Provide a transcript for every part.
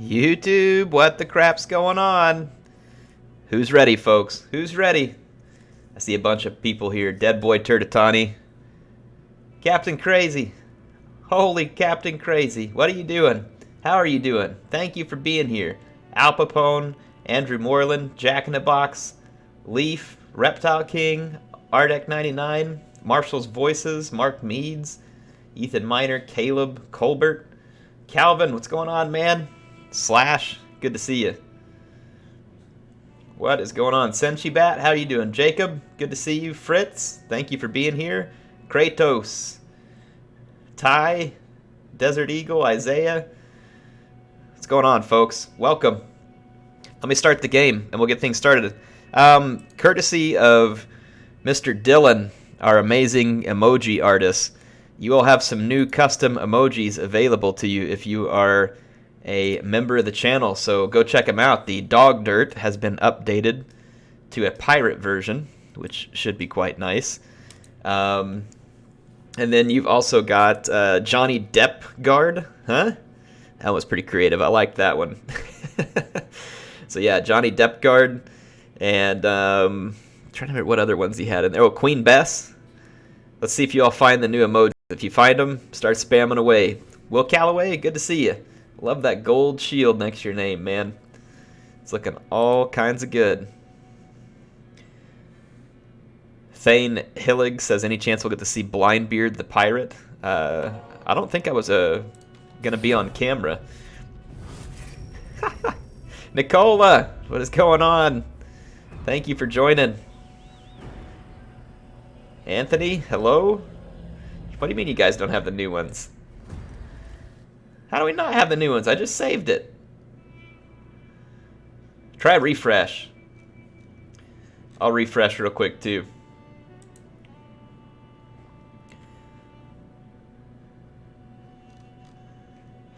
YouTube, what the crap's going on? Who's ready, folks? Who's ready? I see a bunch of people here. Dead Boy Turtatani. Captain Crazy. Holy Captain Crazy. What are you doing? How are you doing? Thank you for being here. Al Papone, Andrew Moreland, Jack in the Box, Leaf, Reptile King, Ardek99, Marshall's Voices, Mark Meads, Ethan Miner, Caleb, Colbert, Calvin, what's going on, man? Slash, good to see you. What is going on? Senshi Bat, how are you doing? Jacob, good to see you. Fritz, thank you for being here. Kratos, Ty, Desert Eagle, Isaiah. What's going on, folks? Welcome. Let me start the game, and we'll get things started. Courtesy of Mr. Dylan, our amazing emoji artist, you will have some new custom emojis available to you if you are a member of the channel, so go check them out. The dog dirt has been updated to a pirate version, which should be quite nice. And then you've also got Johnny Depp Guard, huh? That was pretty creative. I like that one. So yeah, Johnny Depp Guard, and trying to remember what other ones he had in there. Oh, Queen Bess. Let's see if you all find the new emojis. If you find them, start spamming away. Will Calloway, good to see you. Love that gold shield next to your name, man. It's looking all kinds of good. Thane Hillig says, any chance we'll get to see Blindbeard the pirate? I don't think I was going to be on camera. Nicola, what is going on? Thank you for joining. Anthony, hello? What do you mean you guys don't have the new ones? How do we not have the new ones? I just saved it. Try refresh. I'll refresh real quick too.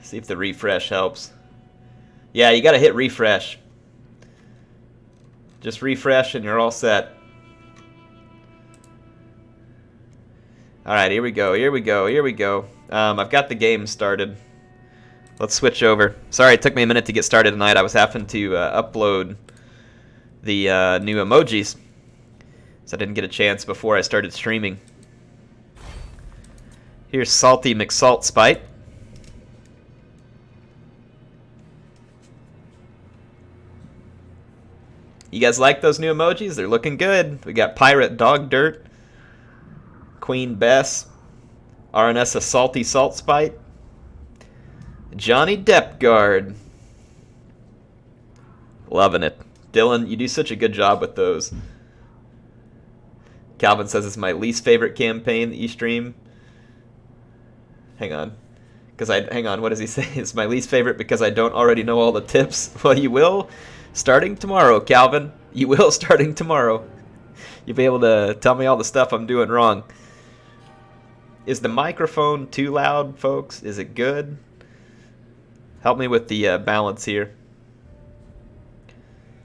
See if the refresh helps. Yeah, you gotta hit refresh. Just refresh and you're all set. Alright, here we go, here we go, here we go. I've got the game started. Let's switch over. Sorry, it took me a minute to get started tonight. I was having to upload the new emojis, so I didn't get a chance before I started streaming. Here's Salty McSaltspite. You guys like those new emojis? They're looking good. We got Pirate Dog Dirt, Queen Bess, Aranessa Saltspite, Johnny Depp Guard. Loving it. Dylan, you do such a good job with those. Calvin says it's my least favorite campaign that you stream. Hang on. Hang on, what does he say? It's my least favorite because I don't already know all the tips. Well, you will starting tomorrow, Calvin. You will starting tomorrow. You'll be able to tell me all the stuff I'm doing wrong. Is the microphone too loud, folks? Is it good? Help me with the balance here.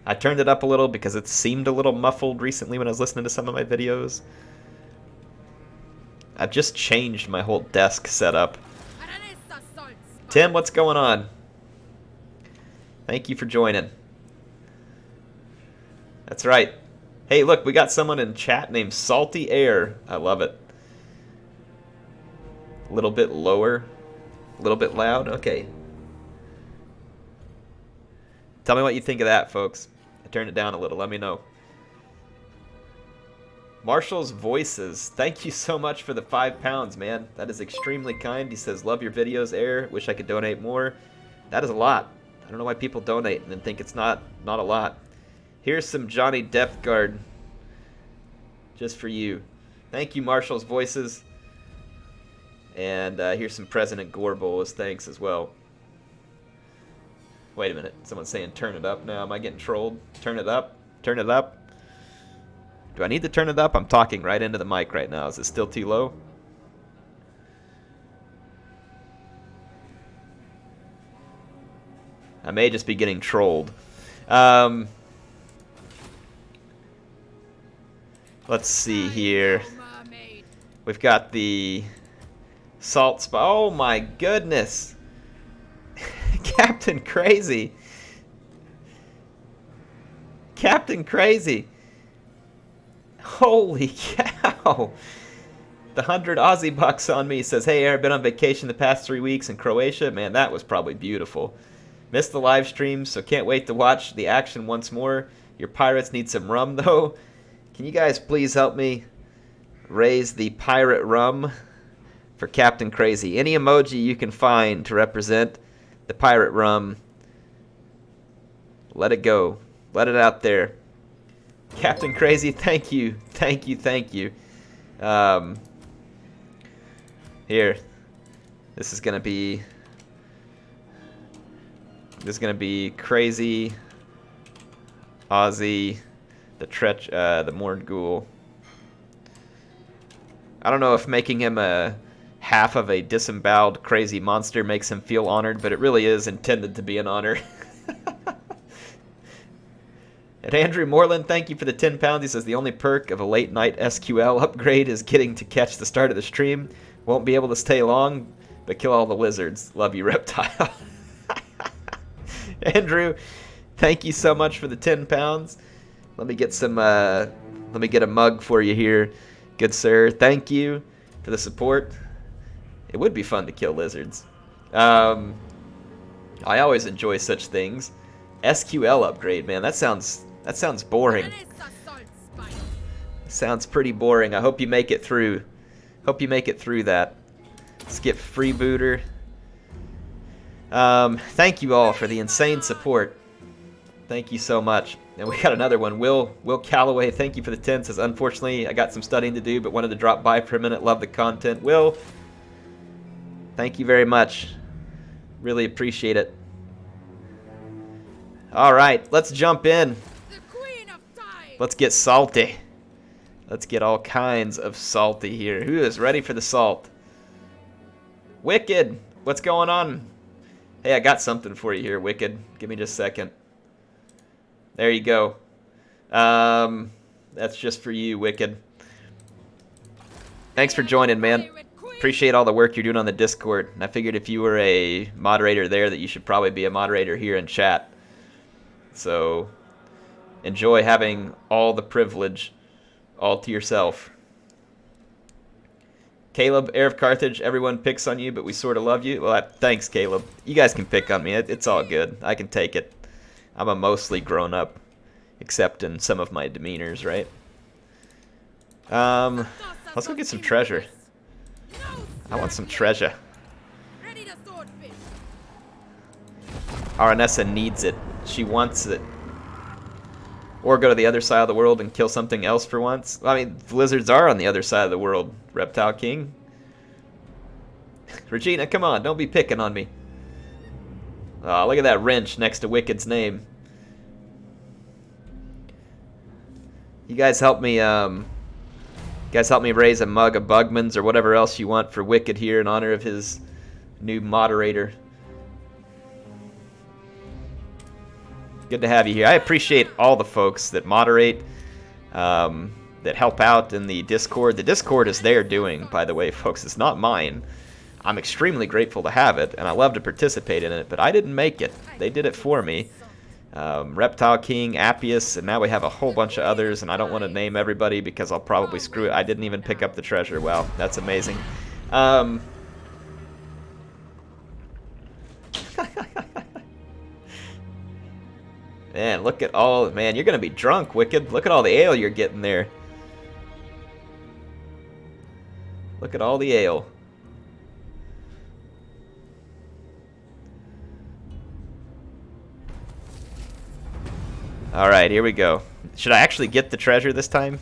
I turned it up a little because it seemed a little muffled recently when I was listening to some of my videos. I've just changed my whole desk setup. Tim, what's going on? Thank you for joining. That's right. Hey, look, we got someone in chat named Salty Air. I love it. A little bit lower, a little bit loud. Okay. Tell me what you think of that, folks. I turned it down a little. Let me know. Marshall's Voices. Thank you so much for the £5, man. That is extremely kind. He says, love your videos, Air. Wish I could donate more. That is a lot. I don't know why people donate and then think it's not a lot. Here's some Johnny Depp Guard. Just for you. Thank you, Marshall's Voices. And here's some President Gorbol as thanks as well. Wait a minute. Someone's saying turn it up now. Am I getting trolled? Turn it up? Turn it up? Do I need to turn it up? I'm talking right into the mic right now. Is it still too low? I may just be getting trolled. Let's see here. We've got the Saltspite. Oh my goodness. Captain Crazy. Captain Crazy. Holy cow. The 100 Aussie bucks on me says, hey, I've been on vacation the past 3 weeks in Croatia. Man, that was probably beautiful. Missed the live stream, so can't wait to watch the action once more. Your pirates need some rum, though. Can you guys please help me raise the pirate rum for Captain Crazy? Any emoji you can find to represent the pirate rum. Let it go. Let it out there. Captain Crazy, thank you. Thank you, thank you. Here. This is gonna be Crazy Aussie the Morgul. I don't know if making him a half of a disemboweled crazy monster makes him feel honored, but it really is intended to be an honor. And Andrew Moreland, thank you for the 10 pounds. He says the only perk of a late night SQL upgrade is getting to catch the start of the stream. Won't be able to stay long, but kill all the lizards. Love you, Reptile. Andrew, thank you so much for the 10 pounds. Let me get some. Let me get a mug for you here, good sir. Thank you for the support. It would be fun to kill lizards. I always enjoy such things. SQL upgrade, man. That sounds boring. Sounds pretty boring. I hope you make it through. Hope you make it through that. Skip freebooter. Thank you all for the insane support. Thank you so much. And we got another one. Will Calloway, thank you for the 10. Says, unfortunately, I got some studying to do, but wanted to drop by for a minute. Love the content. Will, thank you very much. Really appreciate it. All right, let's jump in. Let's get salty. Let's get all kinds of salty here. Who is ready for the salt? Wicked, what's going on? Hey, I got something for you here, Wicked. Give me just a second. There you go. That's just for you, Wicked. Thanks for joining, man. Appreciate all the work you're doing on the Discord. And I figured if you were a moderator there that you should probably be a moderator here in chat. So enjoy having all the privilege all to yourself. Caleb, HeirofCarthage, everyone picks on you, but we sort of love you. Well, thanks, Caleb. You guys can pick on me. It's all good. I can take it. I'm a mostly grown up, except in some of my demeanors, right? Let's go get some treasure. I want some treasure. Aranessa needs it. She wants it. Or go to the other side of the world and kill something else for once. I mean, the lizards are on the other side of the world, Reptile King. Regina, come on, don't be picking on me. Oh, look at that wrench next to Wicked's name. You guys help me, raise a mug of Bugman's or whatever else you want for Wicked here in honor of his new moderator. Good to have you here. I appreciate all the folks that moderate, that help out in the Discord. The Discord is their doing, by the way, folks. It's not mine. I'm extremely grateful to have it, and I love to participate in it, but I didn't make it. They did it for me. Reptile King, Appius, and now we have a whole bunch of others, and I don't want to name everybody because I'll probably screw it. I didn't even pick up the treasure. Wow, that's amazing. Man, look at all... Man, you're going to be drunk, Wicked. Look at all the ale you're getting there. Look at all the ale. Alright, here we go. Should I actually get the treasure this time?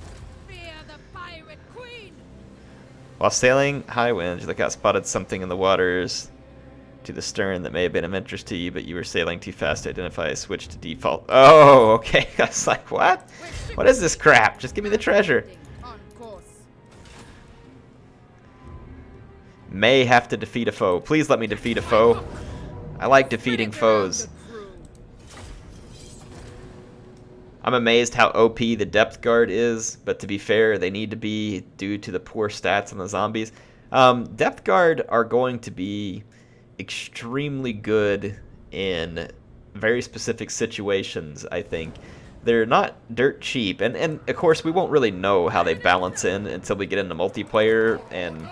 While sailing high winds, you look out, spotted something in the waters to the stern that may have been of interest to you, but you were sailing too fast to identify. Switch to default. Oh, okay. I was like, what? What is this crap? Just give me the treasure. May have to defeat a foe. Please let me defeat a foe. I like defeating foes. I'm amazed how OP the depth guard is, but to be fair, they need to be due to the poor stats on the zombies. Depth guard are going to be extremely good in very specific situations, I think. They're not dirt cheap, and of course we won't really know how they balance in until we get into multiplayer, and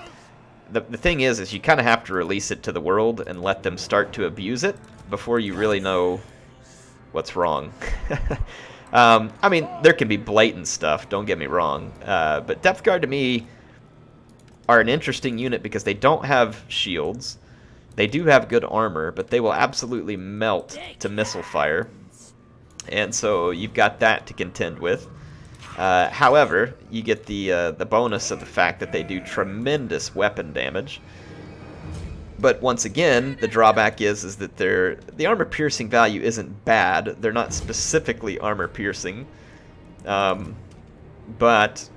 the thing is you kind of have to release it to the world and let them start to abuse it before you really know what's wrong. I mean, there can be blatant stuff, don't get me wrong, but Depth Guard to me are an interesting unit because they don't have shields. They do have good armor, but they will absolutely melt to missile fire. And so you've got that to contend with. However, you get the bonus of the fact that they do tremendous weapon damage. But once again, the drawback is that the armor piercing value isn't bad. They're not specifically armor piercing, but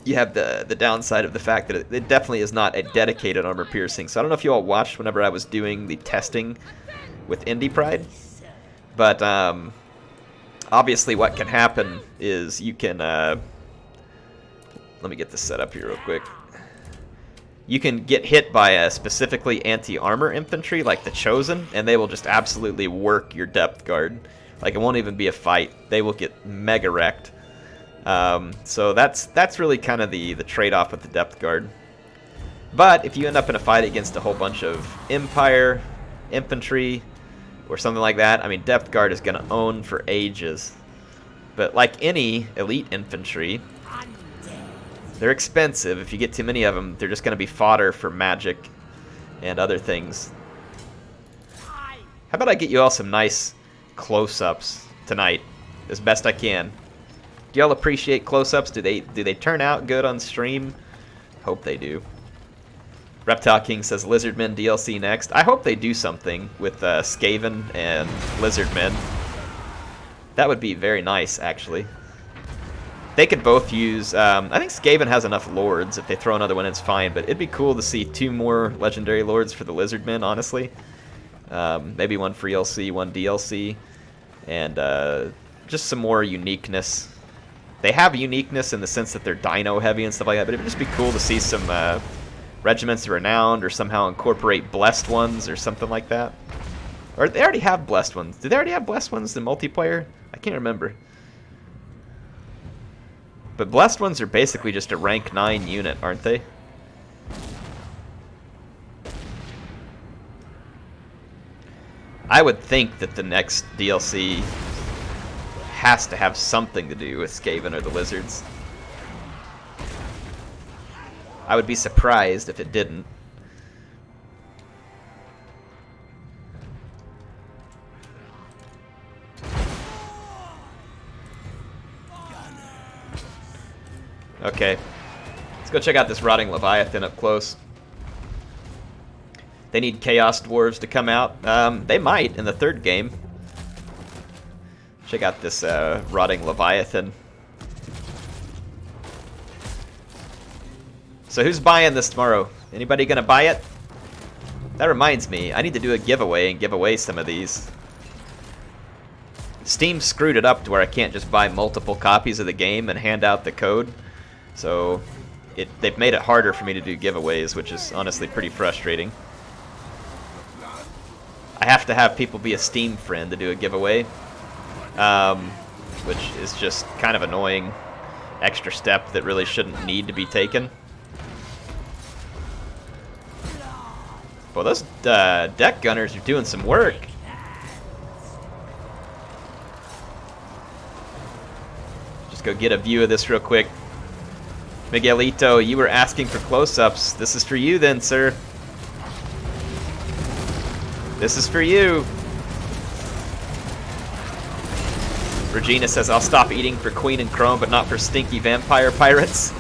you have the downside of the fact that it definitely is not a dedicated armor piercing. So I don't know if you all watched whenever I was doing the testing with Indie Pride, but obviously what can happen is you can let me get this set up here real quick. You can get hit by a specifically anti-armor infantry like the Chosen, and they will just absolutely work your Depth Guard. Like, it won't even be a fight. They will get mega wrecked. So that's really kind of the trade-off with the Depth Guard. But if you end up in a fight against a whole bunch of Empire infantry or something like that, I mean, Depth Guard is going to own for ages. But like any elite infantry, they're expensive. If you get too many of them, they're just going to be fodder for magic and other things. How about I get you all some nice close-ups tonight, as best I can? Do y'all appreciate close-ups? Do they turn out good on stream? Hope they do. Reptile King says Lizardmen DLC next. I hope they do something with Skaven and Lizardmen. That would be very nice, actually. They could both use... I think Skaven has enough Lords. If they throw another one, it's fine. But it'd be cool to see 2 more Legendary Lords for the Lizardmen, honestly. Maybe one free LC, one DLC. And just some more uniqueness. They have uniqueness in the sense that they're dino heavy and stuff like that. But it would just be cool to see some Regiments of Renowned or somehow incorporate Blessed Ones or something like that. Or they already have Blessed Ones. Did they already have Blessed Ones in multiplayer? I can't remember. But Blessed Ones are basically just a rank 9 unit, aren't they? I would think that the next DLC has to have something to do with Skaven or the Lizards. I would be surprised if it didn't. Okay, let's go check out this Rotting Leviathan up close. They need Chaos Dwarves to come out. They might in the 3rd game. Check out this Rotting Leviathan. So who's buying this tomorrow? Anybody gonna buy it? That reminds me, I need to do a giveaway and give away some of these. Steam screwed it up to where I can't just buy multiple copies of the game and hand out the code. So they've made it harder for me to do giveaways, which is honestly pretty frustrating. I have to have people be a Steam friend to do a giveaway, which is just kind of annoying extra step that really shouldn't need to be taken. Well, those deck gunners are doing some work. Just go get a view of this real quick. Miguelito, you were asking for close-ups. This is for you then, sir. This is for you. Regina says, I'll stop eating for Queen and Chrome, but not for stinky vampire pirates.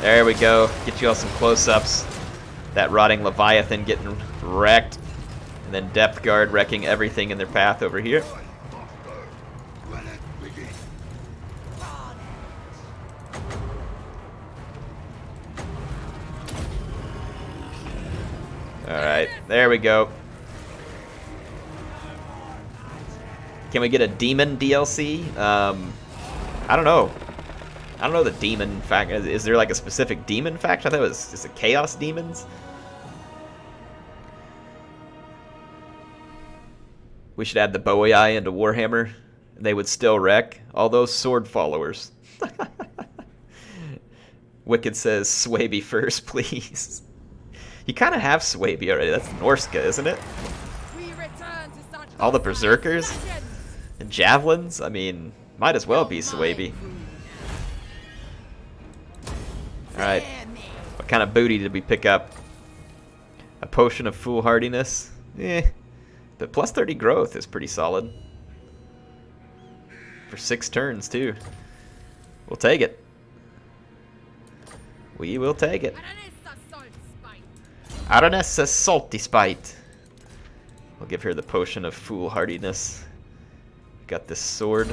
There we go. Get you all some close-ups. That Rotting Leviathan getting wrecked. And then Depth Guard wrecking everything in their path over here. Alright, there we go. Can we get a demon DLC? I don't know. I don't know the demon fact. Is there like a specific demon faction? I thought it was just a chaos demons. We should add the Boei into Warhammer. They would still wreck all those sword followers. Wicked says Swaby first, please. You kind of have Swaby already. That's Norsca, isn't it? All the berserkers and javelins. I mean, might as well be Swaby. All right. What kind of booty did we pick up? A potion of foolhardiness. But plus 30 growth is pretty solid. For 6 turns, too. We'll take it. We will take it. Aranessa Saltspite. We'll give her the potion of foolhardiness. Got this sword.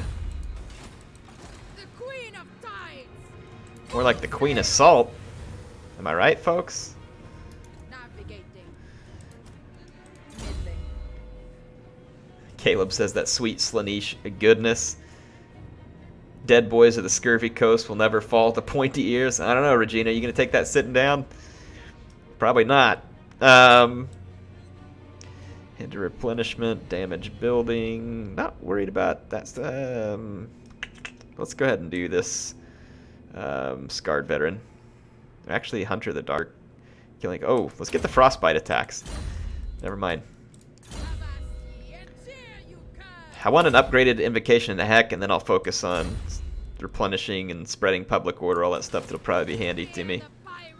The Queen of Tides. More like the Queen of Salt. Am I right, folks? Navigating. Caleb says that sweet Slaanesh goodness. Dead boys of the scurvy coast will never fall to pointy ears. I don't know, Regina. You gonna take that sitting down? Probably not. Into replenishment, damage building. Not worried about that. Let's go ahead and do this. Scarred veteran. Actually, Hunter the Dark. Killing. Oh, let's get the frostbite attacks. Never mind. I want an upgraded invocation into Haikk, and then I'll focus on replenishing and spreading public order, all that stuff that'll probably be handy to me. I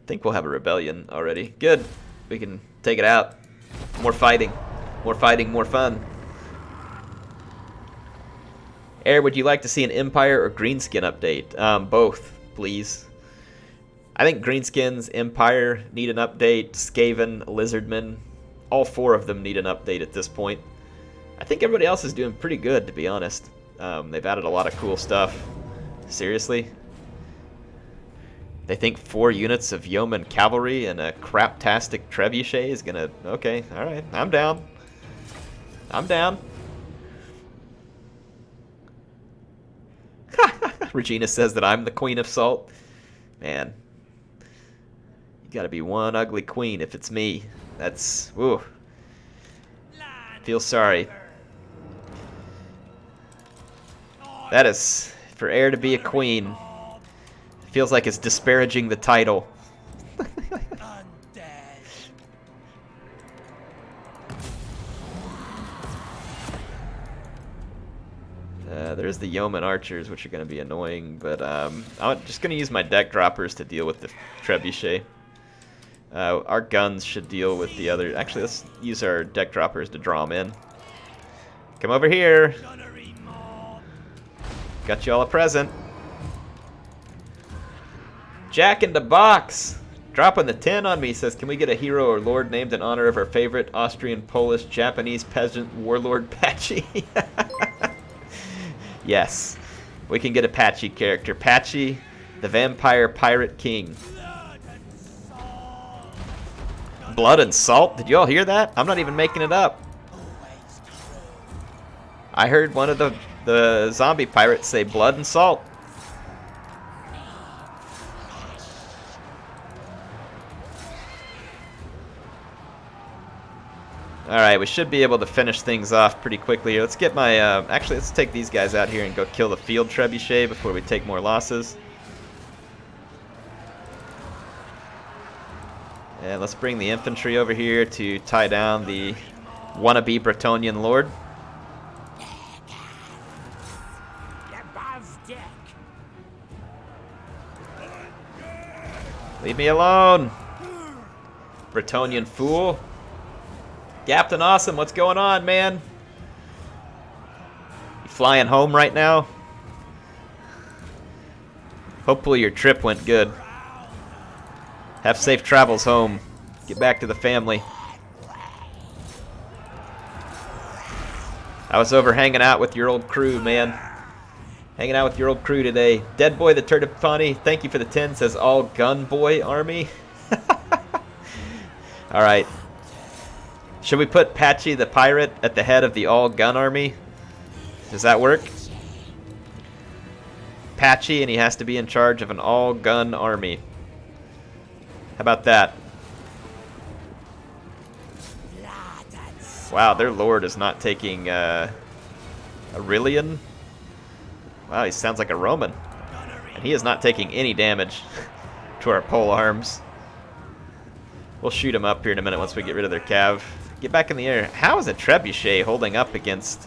think we'll have a rebellion already. Good. We can take it out. More fighting. More fighting, more fun. Air, would you like to see an Empire or Greenskin update? Both, please. I think Greenskins, Empire need an update. Skaven, Lizardmen, all 4 of them need an update at this point. I think everybody else is doing pretty good, to be honest. They've added a lot of cool stuff. Seriously? They think 4 units of yeoman cavalry and a craptastic trebuchet is gonna... Okay, alright, I'm down. I'm down. Regina says that I'm the Queen of Salt. Man. You gotta be one ugly queen if it's me. That's... Ooh. Feel sorry. That is, for Air to be a queen, it feels like it's disparaging the title. There's the yeoman archers, which are going to be annoying, but I'm just going to use my deck droppers to deal with the trebuchet. Our guns should deal with the other... Actually, let's use our deck droppers to draw them in. Come over here. Got you all a present. Jack in the Box. Dropping the 10 on me. Says, can we get a hero or lord named in honor of our favorite Austrian, Polish, Japanese peasant warlord Patchy? Yes. We can get a Patchy character. Patchy, the vampire pirate king. Blood and salt? Did you all hear that? I'm not even making it up. I heard one of the zombie pirates say blood and salt. Alright, we should be able to finish things off pretty quickly here. Let's get my... actually, let's take these guys out here and go kill the field trebuchet before we take more losses. And let's bring the infantry over here to tie down the wannabe Bretonnian lord. Leave me alone, Bretonnian fool. Captain Awesome, what's going on, man? You flying home right now? Hopefully your trip went good. Have safe travels home. Get back to the family. I was over hanging out with your old crew, man. Hanging out with your old crew today. Dead Boy the Turtipani, thank you for the 10. Says all gun boy army. Alright. Should we put Patchy the pirate at the head of the all-gun army? Does that work? Patchy, and he has to be in charge of an all-gun army. How about that? Wow, their lord is not taking Aurelian. Wow, he sounds like a Roman. And he is not taking any damage to our pole arms. We'll shoot him up here in a minute once we get rid of their cav. Get back in the air. How is a trebuchet holding up against...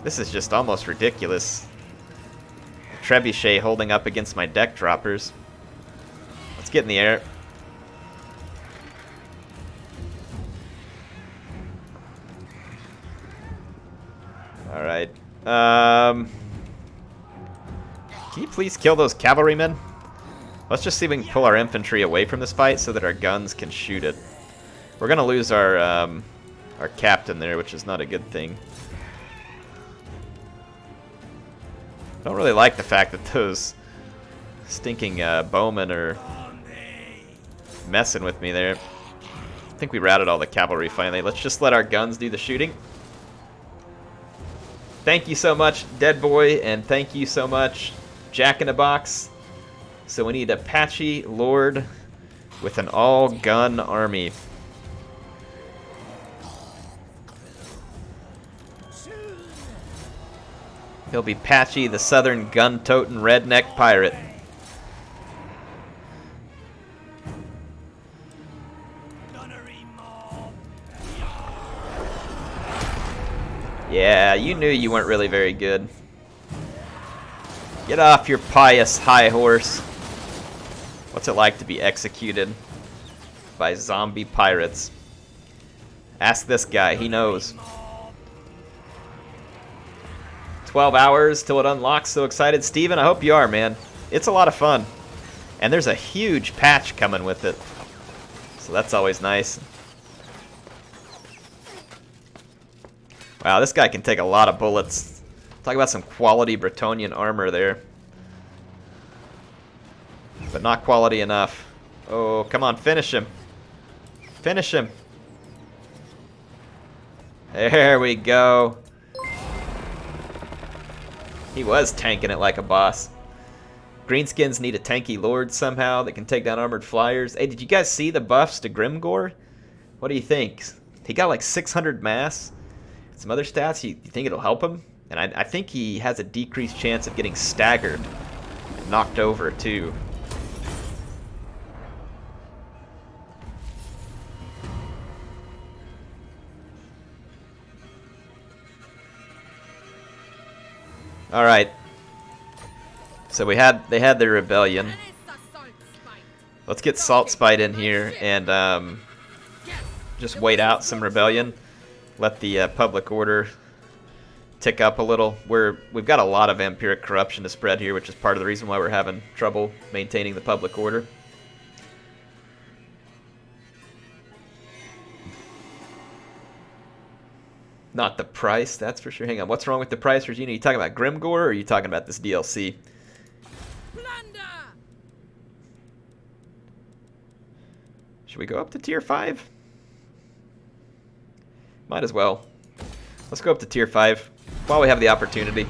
This is just almost ridiculous. A trebuchet holding up against my deck droppers. Let's get in the air. Alright. Can you please kill those cavalrymen? Let's just see if we can pull our infantry away from this fight so that our guns can shoot it. We're gonna lose our captain there, which is not a good thing. I don't really like the fact that those stinking bowmen are messing with me there. I think we routed all the cavalry finally. Let's just let our guns do the shooting. Thank you so much, Dead Boy, and thank you so much, Jack in a Box. So we need a Patchy Lord with an all-gun army. He'll be Patchy, the southern gun-toting redneck pirate. Yeah, you knew you weren't really very good. Get off your pious high horse. What's it like to be executed by zombie pirates? Ask this guy, he knows. 12 hours till it unlocks, so excited. Steven, I hope you are, man. It's a lot of fun. And there's a huge patch coming with it. So that's always nice. Wow, this guy can take a lot of bullets. Talk about some quality Bretonnian armor there. But not quality enough. Oh, come on, finish him. Finish him. There we go. He was tanking it like a boss. Greenskins need a tanky lord somehow that can take down armored flyers. Hey, did you guys see the buffs to Grimgor? What do you think? He got like 600 mass. Some other stats, you think it'll help him? And I think he has a decreased chance of getting staggered and knocked over too. All right. So they had their rebellion. Aranessa Saltspite. Let's get Saltspite in here and just wait out some rebellion. Let the public order tick up a little. We've got a lot of vampiric corruption to spread here, which is part of the reason why we're having trouble maintaining the public order. Not the price, that's for sure. Hang on, what's wrong with the price, Regina? Are you talking about Grimgor, or are you talking about this DLC? Plunder. Should we go up to tier 5? Might as well. Let's go up to tier 5 while we have the opportunity.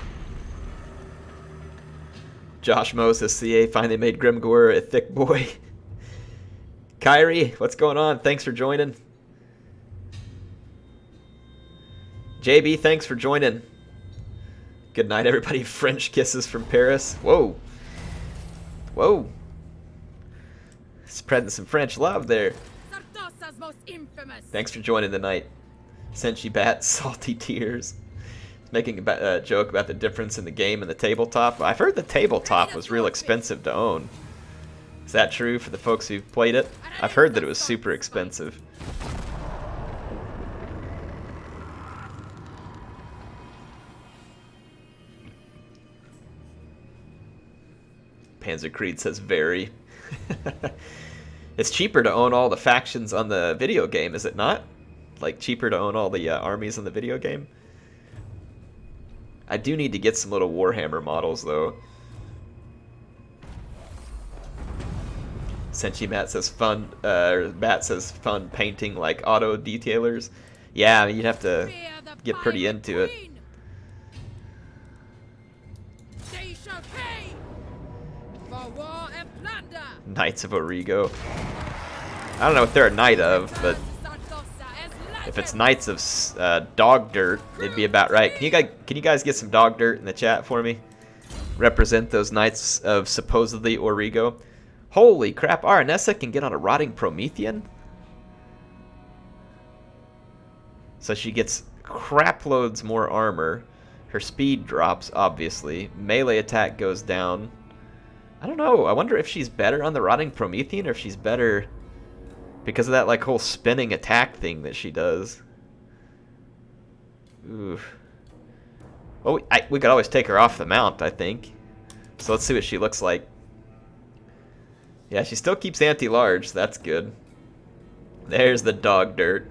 Josh Moses, CA, finally made Grimgor a thick boy. Kyrie, what's going on? Thanks for joining. JB, thanks for joining. Good night, everybody. French kisses from Paris. Whoa. Whoa. Spreading some French love there. Sartosa's most infamous. Thanks for joining the night. Senshi Bat, salty tears. Making a joke about the difference in the game and the tabletop. I've heard the tabletop was real expensive to own. Is that true for the folks who've played it? I've heard that it was super expensive. Panzer Creed says very. It's cheaper to own all the factions on the video game, is it not? Like cheaper to own all the armies on the video game? I do need to get some little Warhammer models though. Senshi Matt says fun painting like auto detailers. Yeah, you'd have to Fear the get pretty pirate into it. queen. They shall pay for war and plunder. Knights of Origo. I don't know what they're a knight of, but if it's Knights of Dog Dirt, it'd be about right. Can you guys get some dog dirt in the chat for me? Represent those Knights of supposedly Origo. Holy crap, Aranessa can get on a Rotting Promethean? So she gets crap loads more armor. Her speed drops, obviously. Melee attack goes down. I don't know. I wonder if she's better on the Rotting Promethean or if she's better because of that like whole spinning attack thing that she does. Oof. Oh, we could always take her off the mount, I think. So let's see what she looks like. Yeah, she still keeps anti-large. So that's good. There's the dog dirt.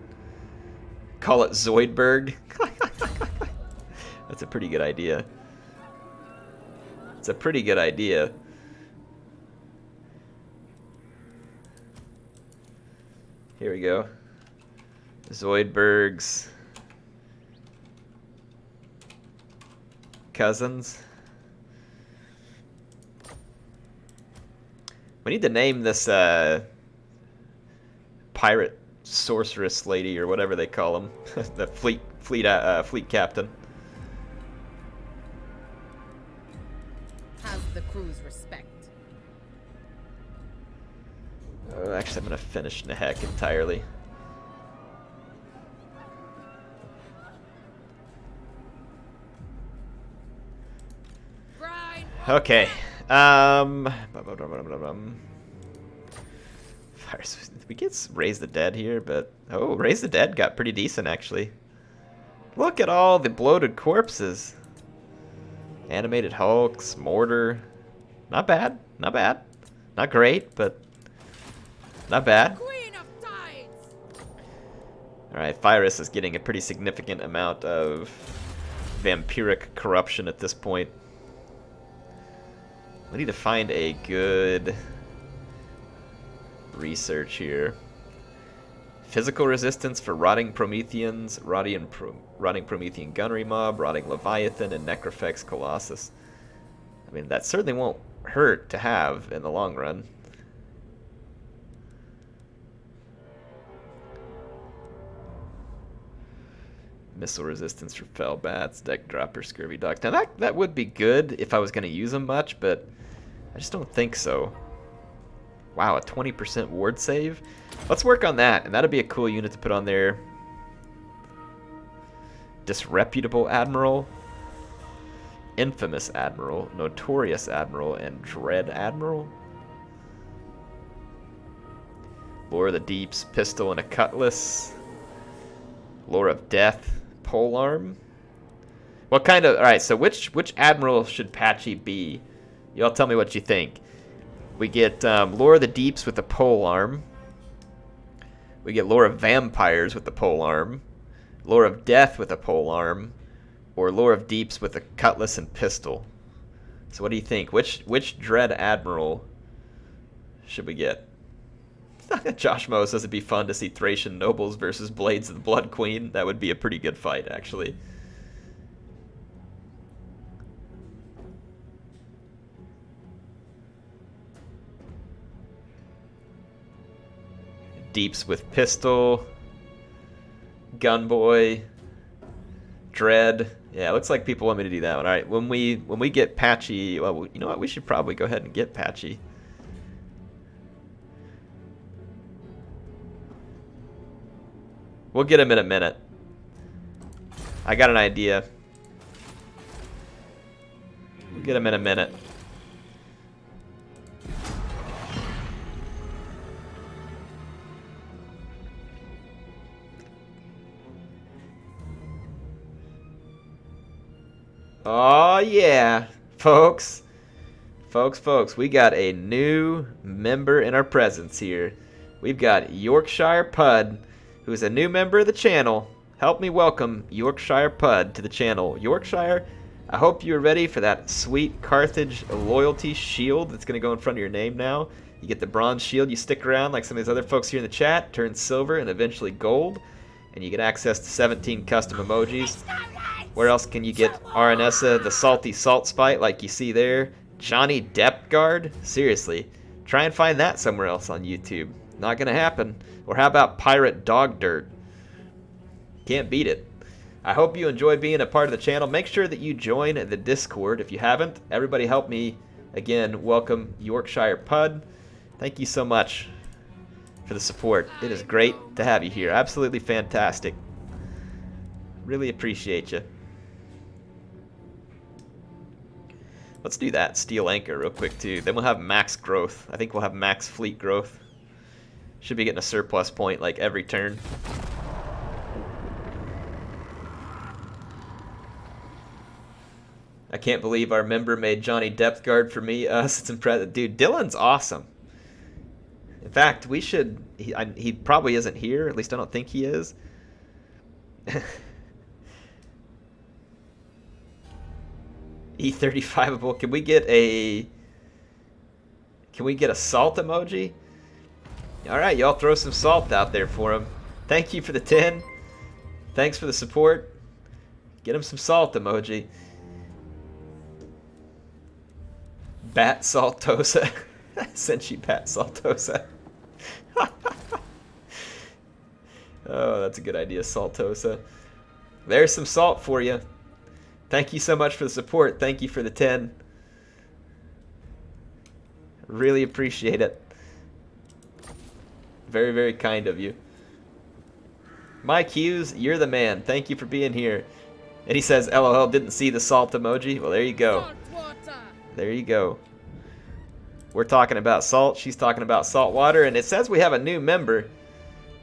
Call it Zoidberg. That's a pretty good idea. It's a pretty good idea. Here we go. Zoidberg's cousins. We need to name this pirate sorceress lady or whatever they call them, the fleet captain. Has the crew's respect. Actually, I'm gonna finish Haikk entirely. Okay. Fyrus, we get Raise the Dead here, but oh, Raise the Dead got pretty decent actually. Look at all the bloated corpses. Animated Hulks, Mortar. Not bad, not bad. Not great, but not bad. Queen of Tides. Alright, Fyrus is getting a pretty significant amount of vampiric corruption at this point. We need to find a good research here. Physical resistance for Rotting Prometheans, Rotting Promethean Gunnery Mob, Rotting Leviathan, and Necrofex Colossus. I mean, that certainly won't hurt to have in the long run. Missile resistance for Fell Bats, Deck Dropper, Scurvy Dogs. Now that would be good if I was going to use them much, but I just don't think so. Wow, a 20% ward save? Let's work on that, and that'd be a cool unit to put on there. Disreputable Admiral, Infamous Admiral, Notorious Admiral, and Dread Admiral. Lore of the Deeps, Pistol and a Cutlass. Lore of Death, Polearm. What kind of... Alright, so which Admiral should Patchy be? Y'all tell me what you think. We get Lore of the Deeps with the Polearm. We get Lore of Vampires with the Polearm. Lore of Death with a Polearm. Or Lore of Deeps with a Cutlass and Pistol. So what do you think? Which Dread Admiral should we get? Josh Mo says it'd be fun to see Thracian Nobles versus Blades of the Blood Queen. That would be a pretty good fight, actually. Deeps with Pistol, Gunboy, Dread. Yeah, it looks like people want me to do that one. All right, when we get Patchy, well, you know what? We should probably go ahead and get Patchy. We'll get him in a minute. I got an idea. We'll get him in a minute. Oh yeah, folks, we got a new member in our presence here. We've got Yorkshire Pud, who's a new member of the channel. Help me welcome Yorkshire Pud to the channel. Yorkshire, I hope you're ready for that sweet Carthage loyalty shield that's going to go in front of your name now. You get the bronze shield, you stick around like some of these other folks here in the chat, turn silver and eventually gold. and you get access to 17 custom emojis. Where else can you get Aranessa the Salty Saltspite like you see there? Johnny Deppguard? Seriously, try and find that somewhere else on YouTube. Not gonna happen. Or how about Pirate Dog Dirt? Can't beat it. I hope you enjoy being a part of the channel. Make sure that you join the Discord if you haven't. Everybody help me, again, welcome Yorkshire Pud. Thank you so much for the support. It is great to have you here. Absolutely fantastic. Really appreciate you. Let's do that steel anchor real quick too. Then we'll have max growth. I think we'll have max fleet growth. Should be getting a surplus point like every turn. I can't believe our member made Johnny Deppguard for me. It's impressive. Dude, Dylan's awesome. In fact, we should... He probably isn't here. At least I don't think he is. E35able. Can we get a... Can we get a salt emoji? Alright, y'all throw some salt out there for him. Thank you for the 10. Thanks for the support. Get him some salt emoji. Bat Saltosa. Sent you Bat Saltosa. Oh, that's a good idea, Saltosa. There's some salt for you. Thank you so much for the support. Thank you for the 10. Really appreciate it. Very, very kind of you. Mike Hughes, you're the man. Thank you for being here. And he says, LOL, didn't see the salt emoji. Well, there you go. There you go. We're talking about salt. She's talking about salt water. And it says we have a new member.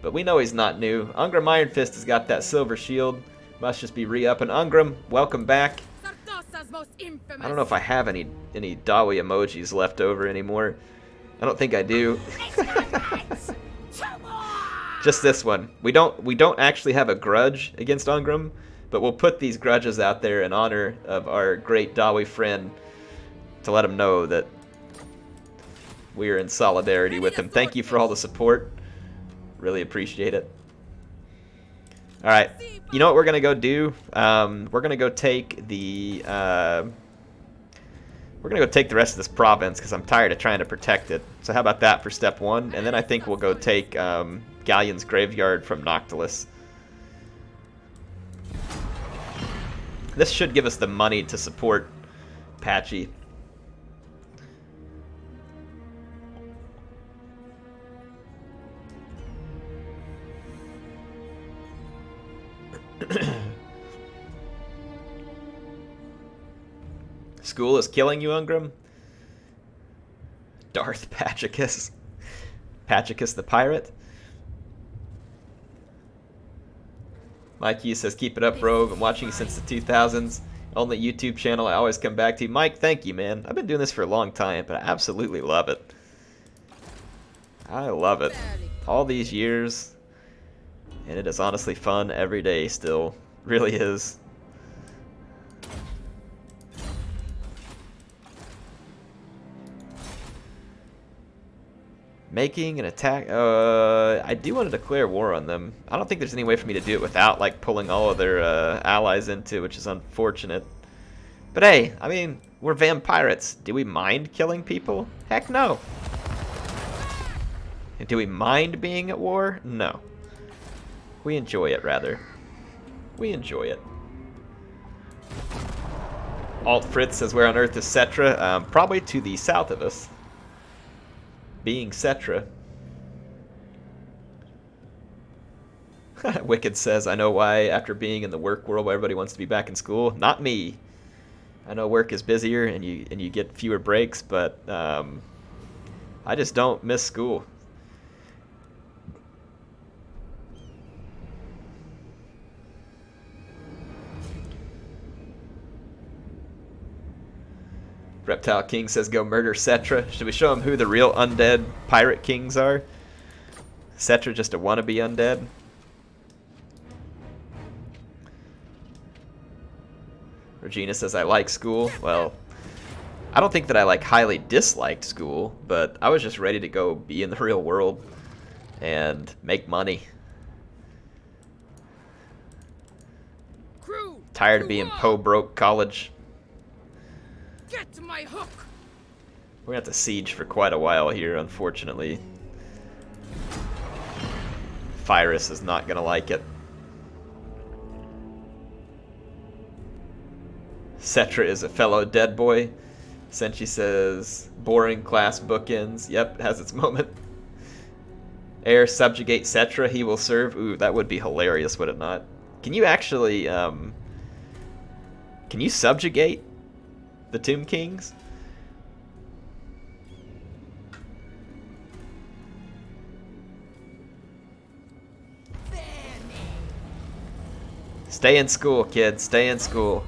But we know he's not new. Ungram Iron Fist has got that silver shield. Must just be re-upping. Ungram, welcome back. I don't know if I have any Dawi emojis left over anymore. I don't think I do. Just this one. We don't actually have a grudge against Ungram, but we'll put these grudges out there in honor of our great Dawi friend to let him know that we are in solidarity with him. Thank you for all the support. Really appreciate it. All right, you know what we're gonna go do? We're gonna go take the rest of this province because I'm tired of trying to protect it. So how about that for step 1? And then I think we'll go take Galleon's Graveyard from Noctilus. This should give us the money to support Patchy. School is killing you, Ungram? Darth Pachicus. Pachicus the pirate. Mike Hughes says, keep it up, bro. Been watching you since the 2000s. Only YouTube channel I always come back to. Mike, thank you, man. I've been doing this for a long time, but I absolutely love it. I love it. All these years. And it is honestly fun every day still. Really is. Making an attack. I do want to declare war on them. I don't think there's any way for me to do it without like pulling all of their allies into, which is unfortunate. But hey, I mean, we're vampirates. Do we mind killing people? Heck no. And do we mind being at war? No. We enjoy it, rather. We enjoy it. Alt Fritz says, where on earth is Cetra? Probably to the south of us. Being Cetra. Wicked says, I know why after being in the work world where everybody wants to be back in school. Not me. I know work is busier and you get fewer breaks, but I just don't miss school. Reptile King says, go murder Cetra. Should we show him who the real undead pirate kings are? Cetra just a wannabe undead? Regina says, I like school. Well, I don't think that I like highly disliked school, but I was just ready to go be in the real world and make money. Tired of being po-broke college. Get to my hook. We're gonna have to siege for quite a while here, unfortunately. Fyrus is not gonna like it. Cetra is a fellow dead boy. Senshi says, boring class bookends. Yep, it has its moment. Heir subjugate Cetra, he will serve. Ooh, that would be hilarious, would it not? Can you actually, can you subjugate the Tomb Kings? Stay in school, kids. Stay in school.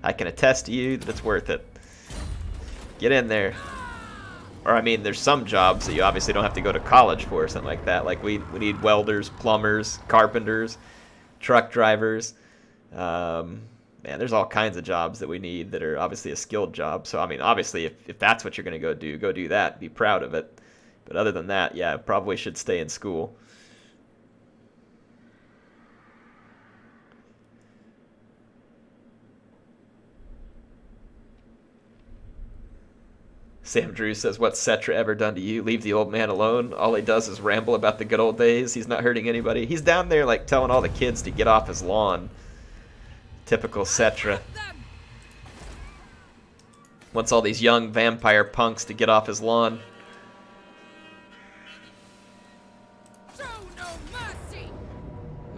I can attest to you that it's worth it. Get in there. Or, I mean, there's some jobs that you obviously don't have to go to college for or something like that. Like, we need welders, plumbers, carpenters, truck drivers. Man, there's all kinds of jobs that we need that are obviously a skilled job. So, I mean, obviously, if that's what you're going to go do that. Be proud of it. But other than that, yeah, probably should stay in school. Sam Drew says, what's Cetra ever done to you? Leave the old man alone. All he does is ramble about the good old days. He's not hurting anybody. He's down there, like, telling all the kids to get off his lawn. Typical Cetra. Wants all these young vampire punks to get off his lawn. Show no mercy.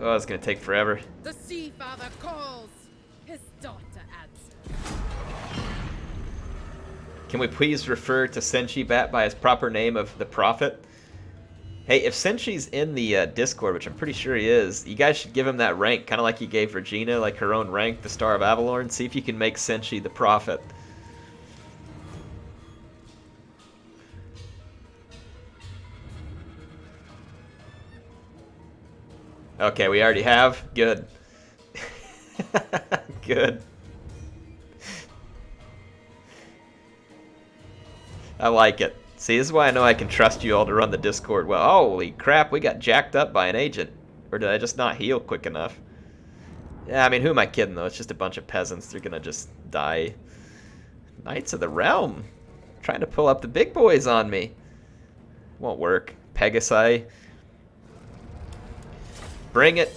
Oh, it's going to take forever. The Sea Father calls. His daughter answers. Can we please refer to Senshi Bat by his proper name of the Prophet? Hey, if Senshi's in the Discord, which I'm pretty sure he is, you guys should give him that rank, kind of like you gave Regina, like her own rank, the Star of Avalorn. See if you can make Senshi the Prophet. Okay, we already have. Good. Good. I like it. See, this is why I know I can trust you all to run the Discord well. Holy crap, we got jacked up by an agent. Or did I just not heal quick enough? Yeah, I mean, who am I kidding, though? It's just a bunch of peasants. They're gonna just die. Knights of the Realm. Trying to pull up the big boys on me. Won't work. Pegasi. Bring it.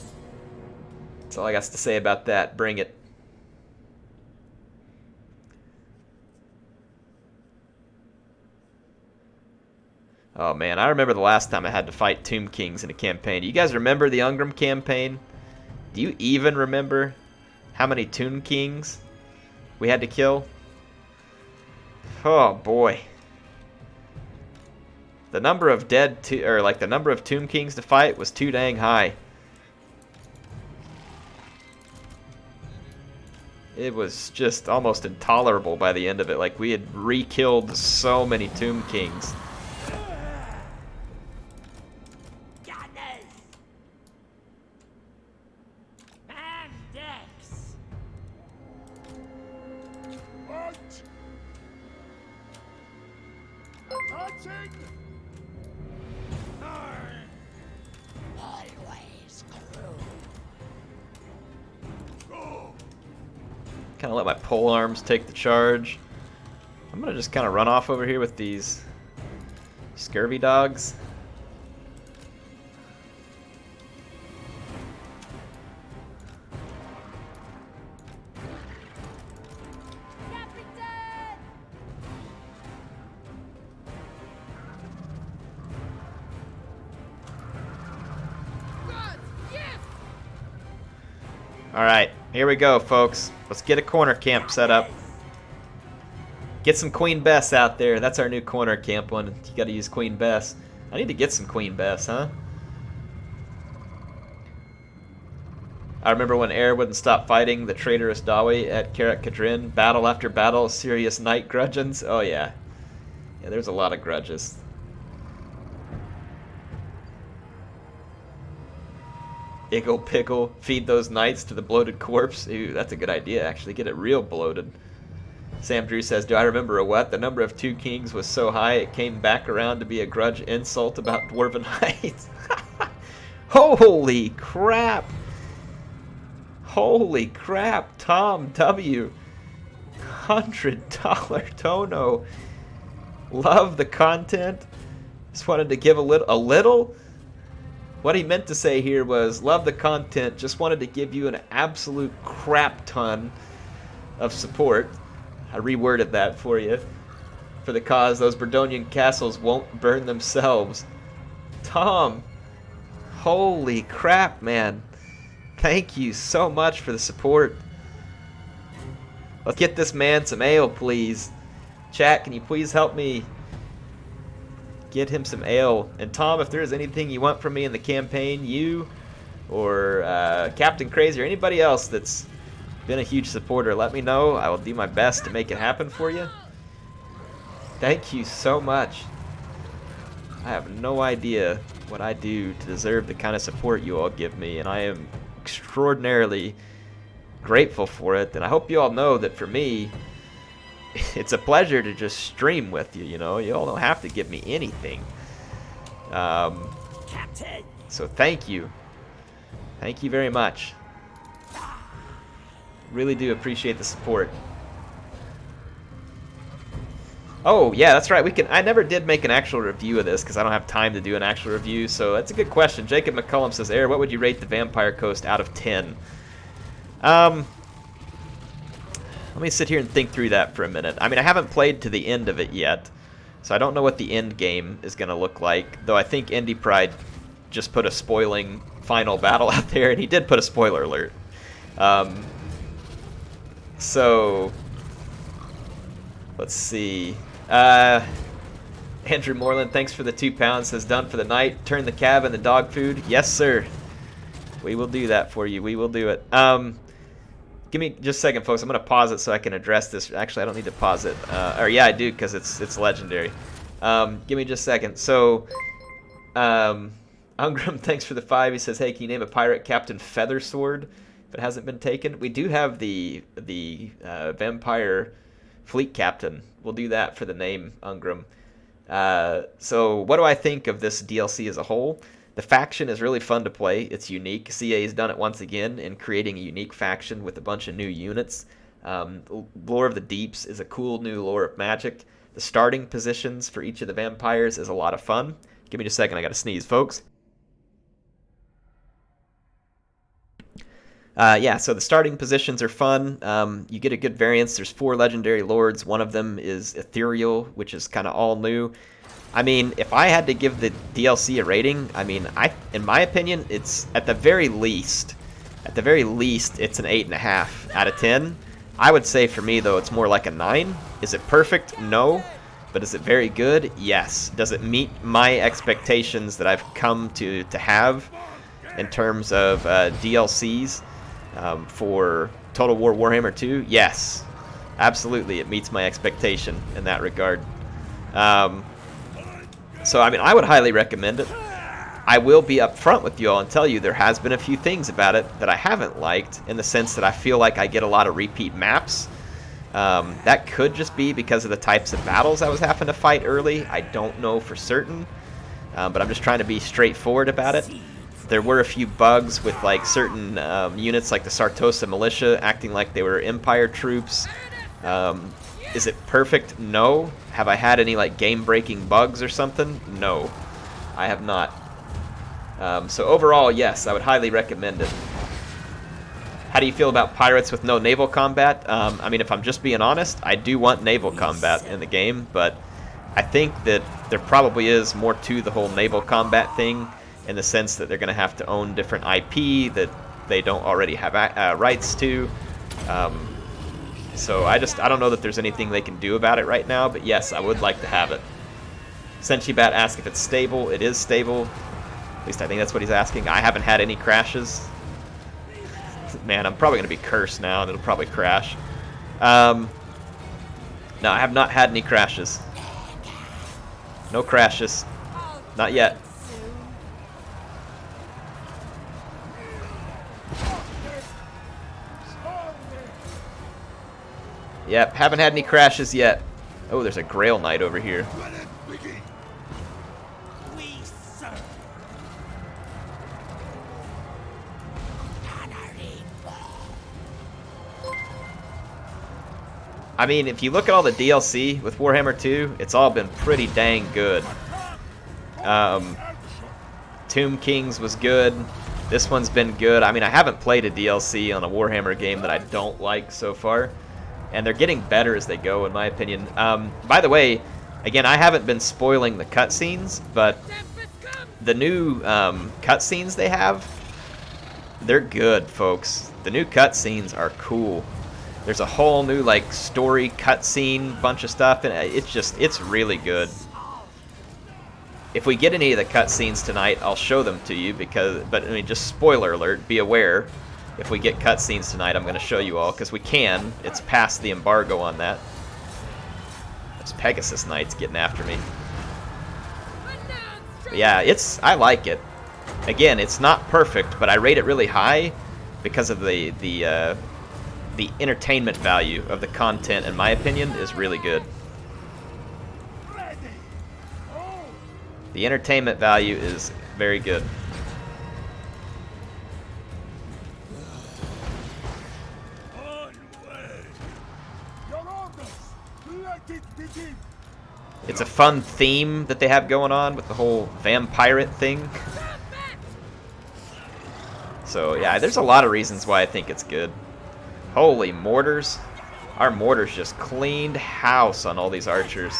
That's all I got to say about that. Bring it. Oh man, I remember the last time I had to fight Tomb Kings in a campaign. Do you guys remember the Ungram campaign? Do you even remember how many Tomb Kings we had to kill? Oh boy. The number of the number of Tomb Kings to fight was too dang high. It was just almost intolerable by the end of it. Like, we had re-killed so many Tomb Kings. Kind of let my pole arms take the charge. I'm gonna just kind of run off over here with these scurvy dogs. Alright, here we go, folks. Let's get a corner camp set up. Get some Queen Bess out there. That's our new corner camp one. You gotta use Queen Bess. I need to get some Queen Bess, huh? I remember when Heir wouldn't stop fighting the traitorous Dawi at Karak Kadrin. Battle after battle, serious night grudgeons. Oh yeah. Yeah, there's a lot of grudges. Iggle pickle, feed those knights to the bloated corpse. Ooh, that's a good idea, actually. Get it real bloated. Sam Drew says, do I remember a what? The number of 2 kings was so high it came back around to be a grudge insult about dwarven heights. Holy crap! Holy crap, Tom W. $100 Tono. Love the content. Just wanted to give a little. What he meant to say here was, love the content, just wanted to give you an absolute crap ton of support. I reworded that for you. For the cause, those Bredonian castles won't burn themselves. Tom, holy crap, man. Thank you so much for the support. Let's get this man some ale, please. Chat, can you please help me get him some ale? And Tom, if there's anything you want from me in the campaign, you or Captain Crazy or anybody else that's been a huge supporter, let me know. I will do my best to make it happen for you. Thank you so much. I have no idea what I do to deserve the kind of support you all give me, and I am extraordinarily grateful for it. And I hope you all know that for me, it's a pleasure to just stream with you, you know. You all don't have to give me anything. Captain. So thank you. Thank you very much. Really do appreciate the support. Oh, yeah, that's right. I never did make an actual review of this because I don't have time to do an actual review. So that's a good question. Jacob McCullum says, Air, what would you rate the Vampire Coast out of 10? Let me sit here and think through that for a minute. I mean, I haven't played to the end of it yet, so I don't know what the end game is going to look like. Though I think Indie Pride just put a spoiling final battle out there, and he did put a spoiler alert. So, let's see. Andrew Moreland, thanks for the £2. Says, done for the night. Turn the cab and the dog food. Yes, sir. We will do that for you. We will do it. Give me just a second, folks. I'm going to pause it so I can address this. Actually, I don't need to pause it. Or yeah, I do because it's legendary. Give me just a second. So, Ungram, thanks for the 5. He says, hey, can you name a pirate Captain Feathersword if it hasn't been taken? We do have the vampire fleet captain. We'll do that for the name, Ungram. So what do I think of this DLC as a whole? The faction is really fun to play. It's unique. CA has done it once again in creating a unique faction with a bunch of new units. Lore of the Deeps is a cool new lore of magic. The starting positions for each of the vampires is a lot of fun. Give me just a second. I got to sneeze, folks. Yeah, so the starting positions are fun. You get a good variance. There's 4 legendary lords. One of them is ethereal, which is kind of all new. I mean, if I had to give the DLC a rating, I mean, in my opinion, it's at the very least, it's an 8.5 out of 10. I would say for me, though, it's more like a 9. Is it perfect? No. But is it very good? Yes. Does it meet my expectations that I've come to have in terms of DLCs for Total War Warhammer 2? Yes. Absolutely, it meets my expectation in that regard. So, I mean, I would highly recommend it. I will be upfront with you all and tell you there has been a few things about it that I haven't liked, in the sense that I feel like I get a lot of repeat maps. That could just be because of the types of battles I was having to fight early. I don't know for certain, but I'm just trying to be straightforward about it. There were a few bugs with like certain units like the Sartosa Militia acting like they were Empire troops. Is it perfect? No. Have I had any like game-breaking bugs or something? No, I have not. So overall, yes, I would highly recommend it. How do you feel about pirates with no naval combat? I mean, if I'm just being honest, I do want naval combat in the game, but I think that there probably is more to the whole naval combat thing, in the sense that they're going to have to own different IP that they don't already have rights to. So I don't know that there's anything they can do about it right now, but yes, I would like to have it. Senchibat asked if it's stable. It is stable. At least I think that's what he's asking. I haven't had any crashes. Man, I'm probably going to be cursed now, and it'll probably crash. No, I have not had any crashes. No crashes. Not yet. Yep, haven't had any crashes yet. Oh, there's a Grail Knight over here. I mean, if you look at all the DLC with Warhammer 2, it's all been pretty dang good. Tomb Kings was good. This one's been good. I mean, I haven't played a DLC on a Warhammer game that I don't like so far. And they're getting better as they go, in my opinion. By the way, again, I haven't been spoiling the cutscenes, but the new cutscenes they have, they're good, folks. The new cutscenes are cool. There's a whole new, like, story cutscene, bunch of stuff, and it's really good. If we get any of the cutscenes tonight, I'll show them to you, but I mean, just spoiler alert, be aware. If we get cutscenes tonight, I'm going to show you all, because we can. It's past the embargo on that. Those Pegasus Knights getting after me. But yeah, I like it. Again, it's not perfect, but I rate it really high because of the entertainment value of the content, in my opinion, is really good. The entertainment value is very good. It's a fun theme that they have going on with the whole vampire thing. So yeah, there's a lot of reasons why I think it's good. Holy mortars. Our mortars just cleaned house on all these archers.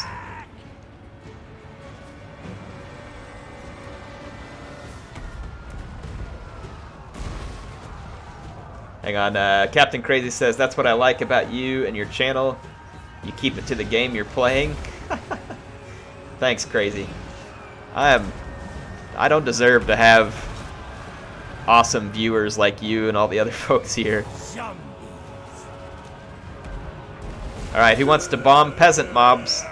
Hang on, Captain Crazy says, that's what I like about you and your channel. You keep it to the game you're playing. Thanks, Crazy. I don't deserve to have awesome viewers like you and all the other folks here. Alright, who wants to bomb peasant mobs?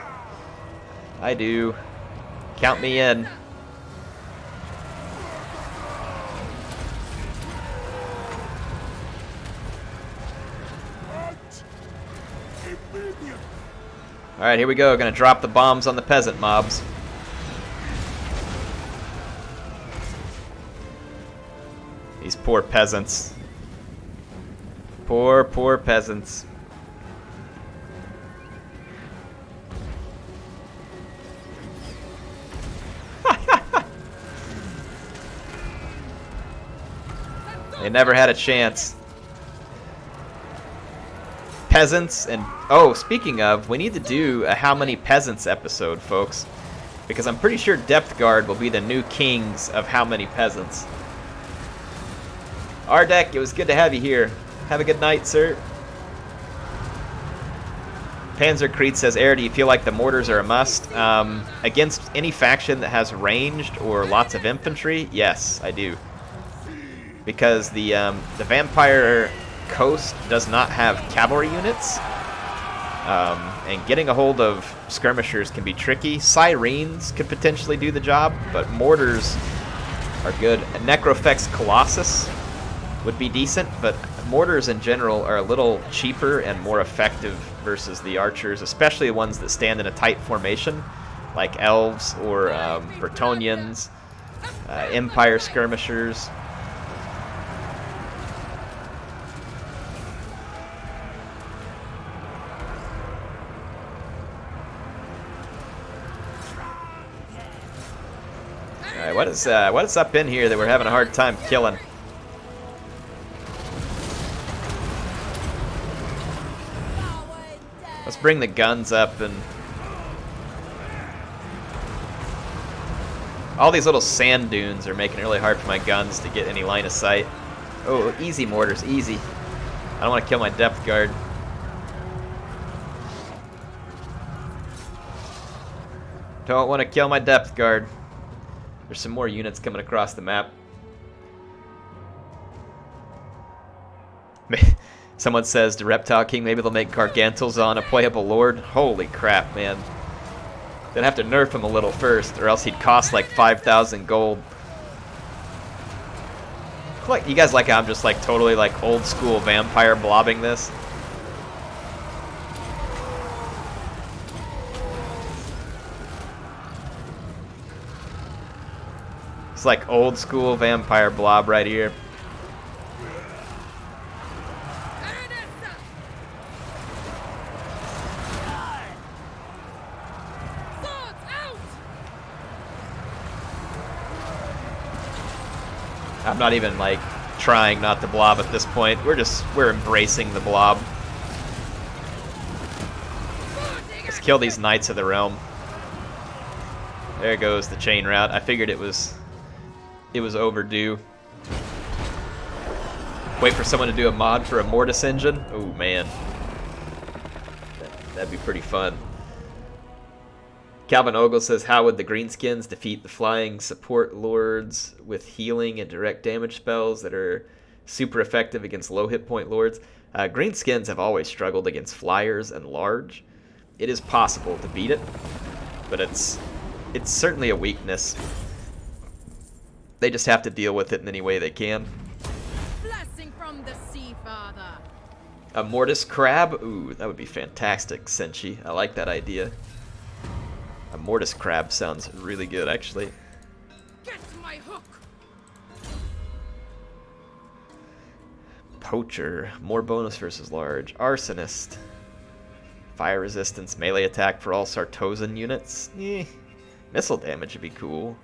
I do. Count me in. Alright, here we go. Gonna drop the bombs on the peasant mobs. These poor peasants. Poor, poor peasants. They never had a chance. Peasants and... Oh, speaking of, we need to do a How Many Peasants episode, folks. Because I'm pretty sure Depth Guard will be the new kings of How Many Peasants. Ardek, it was good to have you here. Have a good night, sir. Panzer Creed says, Air, do you feel like the mortars are a must? Against any faction that has ranged or lots of infantry, yes, I do. Because the Vampire Coast does not have cavalry units. And getting a hold of skirmishers can be tricky. Sirens could potentially do the job, but mortars are good. A Necrofex Colossus would be decent, but mortars in general are a little cheaper and more effective versus the archers, especially the ones that stand in a tight formation, like elves or Bretonnians, Empire skirmishers. Alright, what is up in here that we're having a hard time killing? Let's bring the guns up and... All these little sand dunes are making it really hard for my guns to get any line of sight. Oh, easy mortars, easy. I don't want to kill my depth guard. Don't want to kill my depth guard. There's some more units coming across the map. Someone says to Reptile King, maybe they'll make Gargantuazon a playable lord. Holy crap, man. They'd have to nerf him a little first, or else he'd cost like 5,000 gold. You guys like how I'm just like totally like old school vampire blobbing this? It's like old school vampire blob right here. I'm not even, like, trying not to blob at this point. We're embracing the blob. Let's kill these Knights of the Realm. There goes the chain route. I figured it was overdue. Wait for someone to do a mod for a Mortis engine? Oh, man. That'd be pretty fun. Calvin Ogle says, how would the Greenskins defeat the flying support lords with healing and direct damage spells that are super effective against low hit point lords? Greenskins have always struggled against flyers and large. It is possible to beat it, but it's certainly a weakness. They just have to deal with it in any way they can. Blessing from the Sea Father. A Mortis Crab? Ooh, that would be fantastic, Senshi. I like that idea. A Mortis Crab sounds really good, actually. Get my hook. Poacher. More bonus versus large. Arsonist. Fire resistance. Melee attack for all Sartosan units. Missile damage would be cool.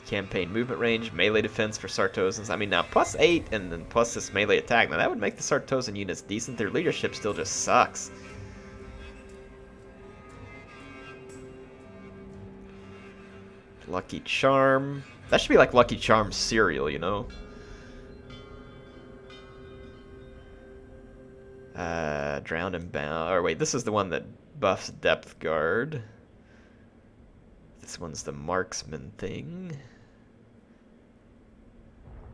Campaign movement range. Melee defense for Sartosans. I mean, now +8 and then plus this melee attack. Now that would make the Sartosan units decent. Their leadership still just sucks. Lucky Charm. That should be like Lucky Charm cereal, you know? Drowned and Bound. Or wait, this is the one that buffs Depth Guard. This one's the Marksman thing.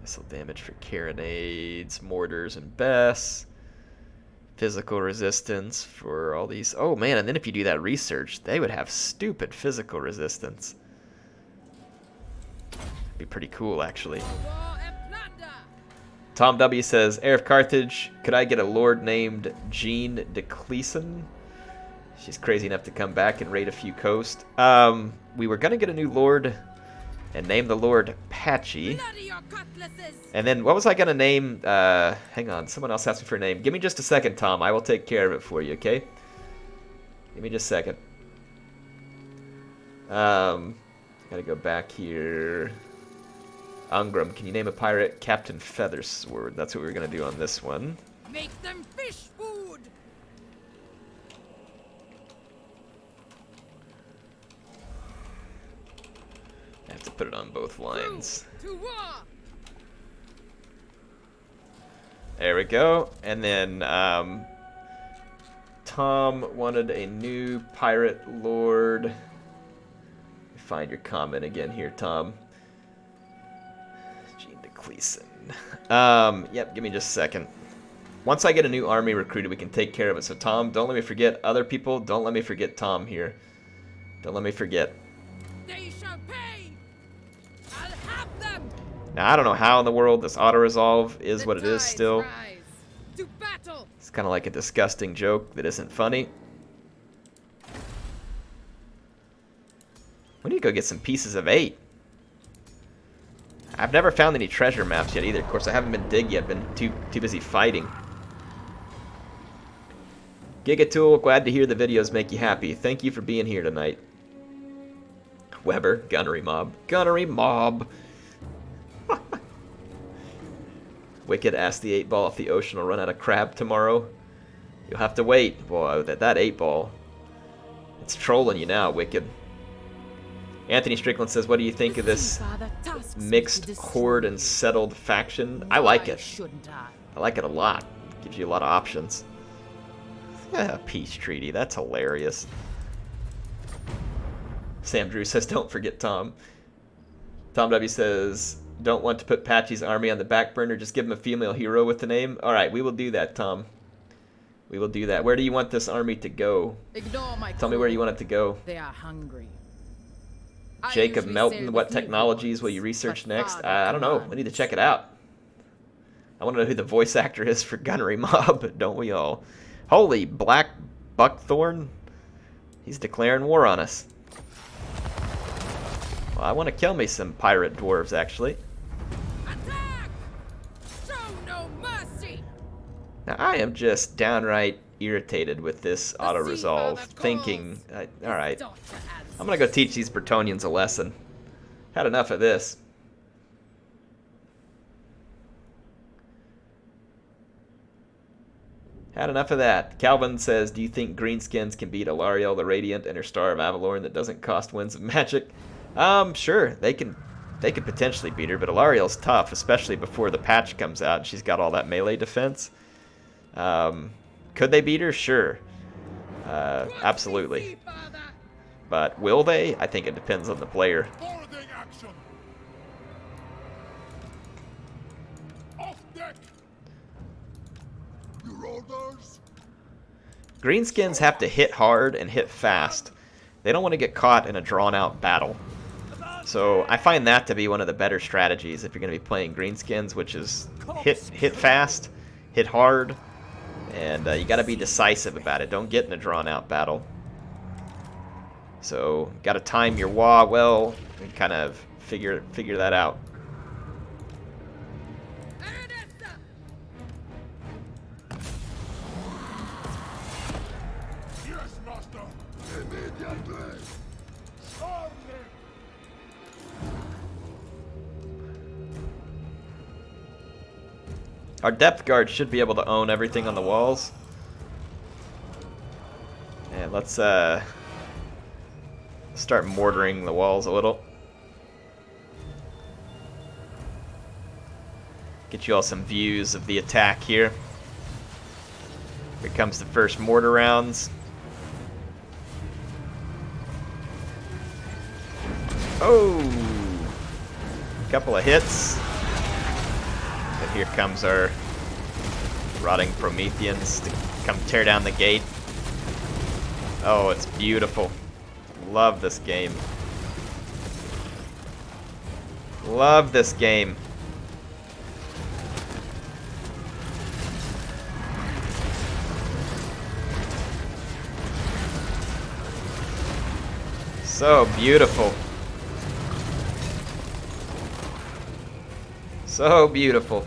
Missile damage for carronades, mortars, and Bess. Physical resistance for all these. Oh man, and then if you do that research, they would have stupid physical resistance. Be pretty cool, actually. War and plunder. Tom W says, HeirofCarthage, could I get a lord named Jean de Cleason? She's crazy enough to come back and raid a few coast. We were gonna get a new lord and name the lord Patchy. Bloody your cutlasses. And then what was I gonna name? Hang on, someone else asked me for a name. Give me just a second, Tom. I will take care of it for you, okay? Give me just a second. Gotta go back here. Ungram, can you name a pirate? Captain Feathersword. That's what we were gonna do on this one. Make them fish food. I have to put it on both lines. To war. There we go. And then Tom wanted a new pirate lord. Find your comment again here, Tom. Jean de Cleason. Yep, give me just a second. Once I get a new army recruited, we can take care of it. So Tom, don't let me forget other people. Don't let me forget Tom here. Don't let me forget. They shall pay. I'll have them. Now, I don't know how in the world this auto-resolve is The what it is tides still. rise. To battle. It's kind of like a disgusting joke that isn't funny. We need to go get some pieces of 8. I've never found any treasure maps yet either. Of course, I haven't been dig yet. Been too busy fighting. Gigatool, glad to hear the videos make you happy. Thank you for being here tonight. Weber, gunnery mob. Gunnery mob! Wicked asked the 8-ball if the ocean will run out of crab tomorrow. You'll have to wait. Boy, that 8-ball. It's trolling you now, Wicked. Anthony Strickland says, what do you think of this mixed horde and settled faction? I like it. I like it a lot. It gives you a lot of options. Yeah, peace treaty. That's hilarious. Sam Drew says, don't forget Tom. Tom W says, don't want to put Patchy's army on the back burner. Just give him a female hero with the name. All right, we will do that, Tom. We will do that. Where do you want this army to go? Ignore my Tell me where you want it to go. They are hungry. Jacob Melton, what technologies will you research next? I don't know. I need to check it out. I want to know who the voice actor is for Gunnery Mob, don't we all? Holy, Black Buckthorn? He's declaring war on us. Well, I want to kill me some pirate dwarves, actually. Attack! Show no mercy. Now, I am just downright irritated with this auto-resolve, thinking, alright, I'm gonna go teach these Bretonnians a lesson. Had enough of this. Had enough of that. Calvin says, do you think Greenskins can beat Alarielle the Radiant and her Star of Avalorn that doesn't cost Winds of Magic? Sure. They could potentially beat her, but Alarielle's tough, especially before the patch comes out and she's got all that melee defense. Could they beat her? Sure. Absolutely. But will they? I think it depends on the player. Greenskins have to hit hard and hit fast. They don't want to get caught in a drawn-out battle. So I find that to be one of the better strategies if you're going to be playing Greenskins, which is hit fast, hit hard, and you got to be decisive about it. Don't get in a drawn-out battle. So got to time your WA well and kind of figure that out. Our depth guard should be able to own everything on the walls. And let's start mortaring the walls a little. Get you all some views of the attack here. Here comes the first mortar rounds. Oh! A couple of hits. But here comes our rotting Prometheans to come tear down the gate. Oh, it's beautiful. Love this game. Love this game. So beautiful. So beautiful.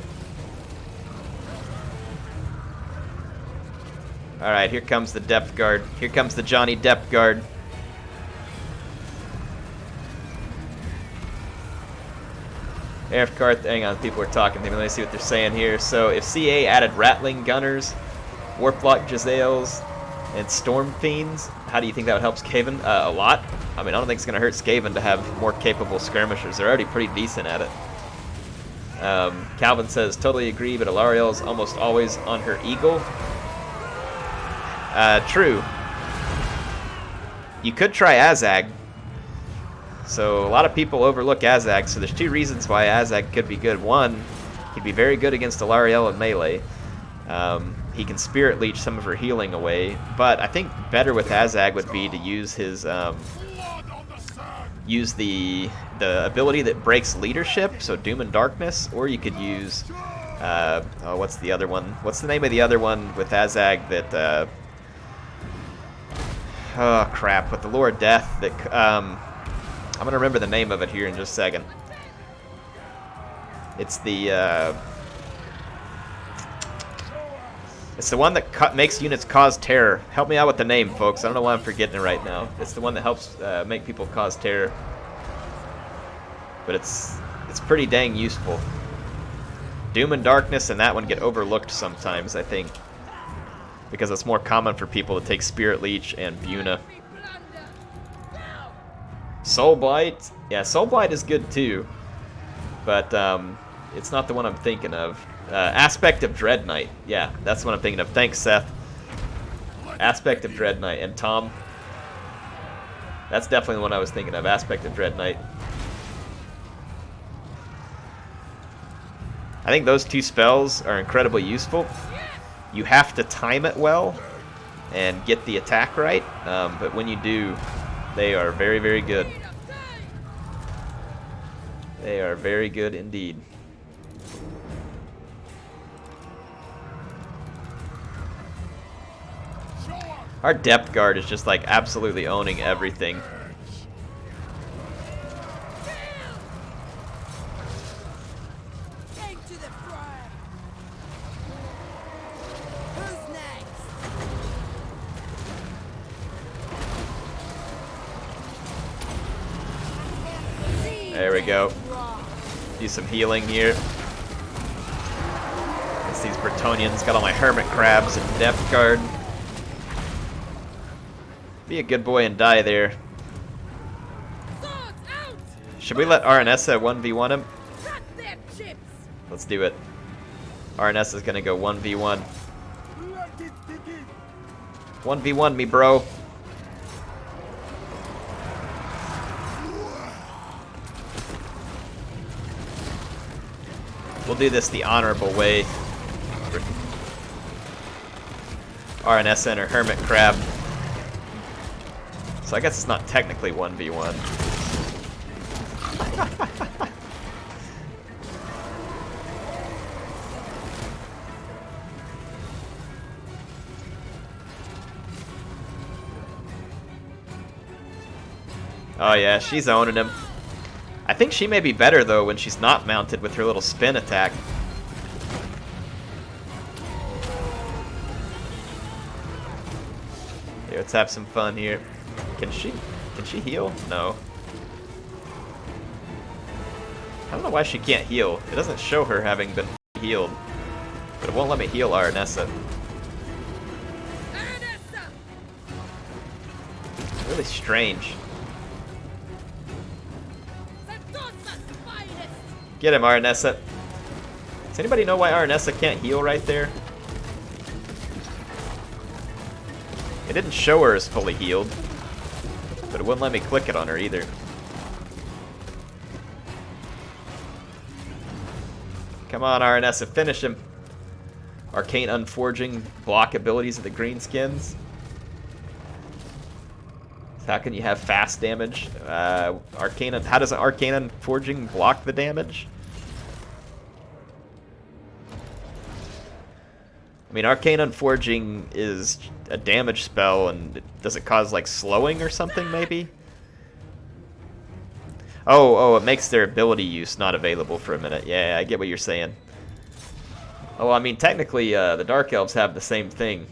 Alright, here comes the depth guard. Here comes the Johnny depth guard. HeirofCarthage, hang on, people are talking to me. Let me see what they're saying here. So, if CA added Rattling Gunners, Warplock Jezzails, and Storm Fiends, how do you think that would help Skaven? A lot. I mean, I don't think it's going to hurt Skaven to have more capable skirmishers. They're already pretty decent at it. Calvin says, totally agree, but Alarielle is almost always on her eagle. True. You could try Azag. So a lot of people overlook Azag, so there's two reasons why Azag could be good. One, he'd be very good against Alarielle in melee. He can Spirit Leech some of her healing away, but I think better with Azag would be to use his use the ability that breaks leadership, so Doom and Darkness, or you could use oh, what's the other one? What's the name of the other one with Azag that oh crap, with the Lure of Death that I'm gonna remember the name of it here in just a second. It's the one that makes units cause terror. Help me out with the name, folks. I don't know why I'm forgetting it right now. It's the one that helps make people cause terror. But it's pretty dang useful. Doom and Darkness and that one get overlooked sometimes, I think. Because it's more common for people to take Spirit Leech and Buna. Soulblight. Yeah, Soulblight is good too. But it's not the one I'm thinking of. Aspect of Dread Knight. Yeah, that's what I'm thinking of. Thanks, Seth. Aspect of Dread Knight. And Tom. That's definitely the one I was thinking of. Aspect of Dread Knight. I think those two spells are incredibly useful. You have to time it well and get the attack right. But when you do, they are very, very good. They are very good indeed. Our depth guard is just like absolutely owning everything. There we go. Do some healing here. It's these Bretonnians. Got all my hermit crabs and depth guard. Be a good boy and die there. Should we let Aranessa 1v1 him? Let's do it. Aranessa's gonna go 1v1. 1v1 me, bro. We'll do this the honorable way. Aranessa and her hermit crab. So I guess it's not technically 1v1. Oh yeah, she's owning him. I think she may be better though when she's not mounted with her little spin attack. Here, let's have some fun here. Can she heal? No. I don't know why she can't heal. It doesn't show her having been healed. But it won't let me heal Aranessa. Really strange. Get him, Aranessa. Does anybody know why Aranessa can't heal right there? It didn't show her as fully healed. But it wouldn't let me click it on her either. Come on, Aranessa, finish him. Arcane Unforging block abilities of the greenskins. How can you have fast damage? How does an Arcane Unforging block the damage? I mean, Arcane Unforging is a damage spell, and does it cause, like, slowing or something, maybe? Oh, it makes their ability use not available for a minute. Yeah, I get what you're saying. Oh, I mean, technically, the Dark Elves have the same thing.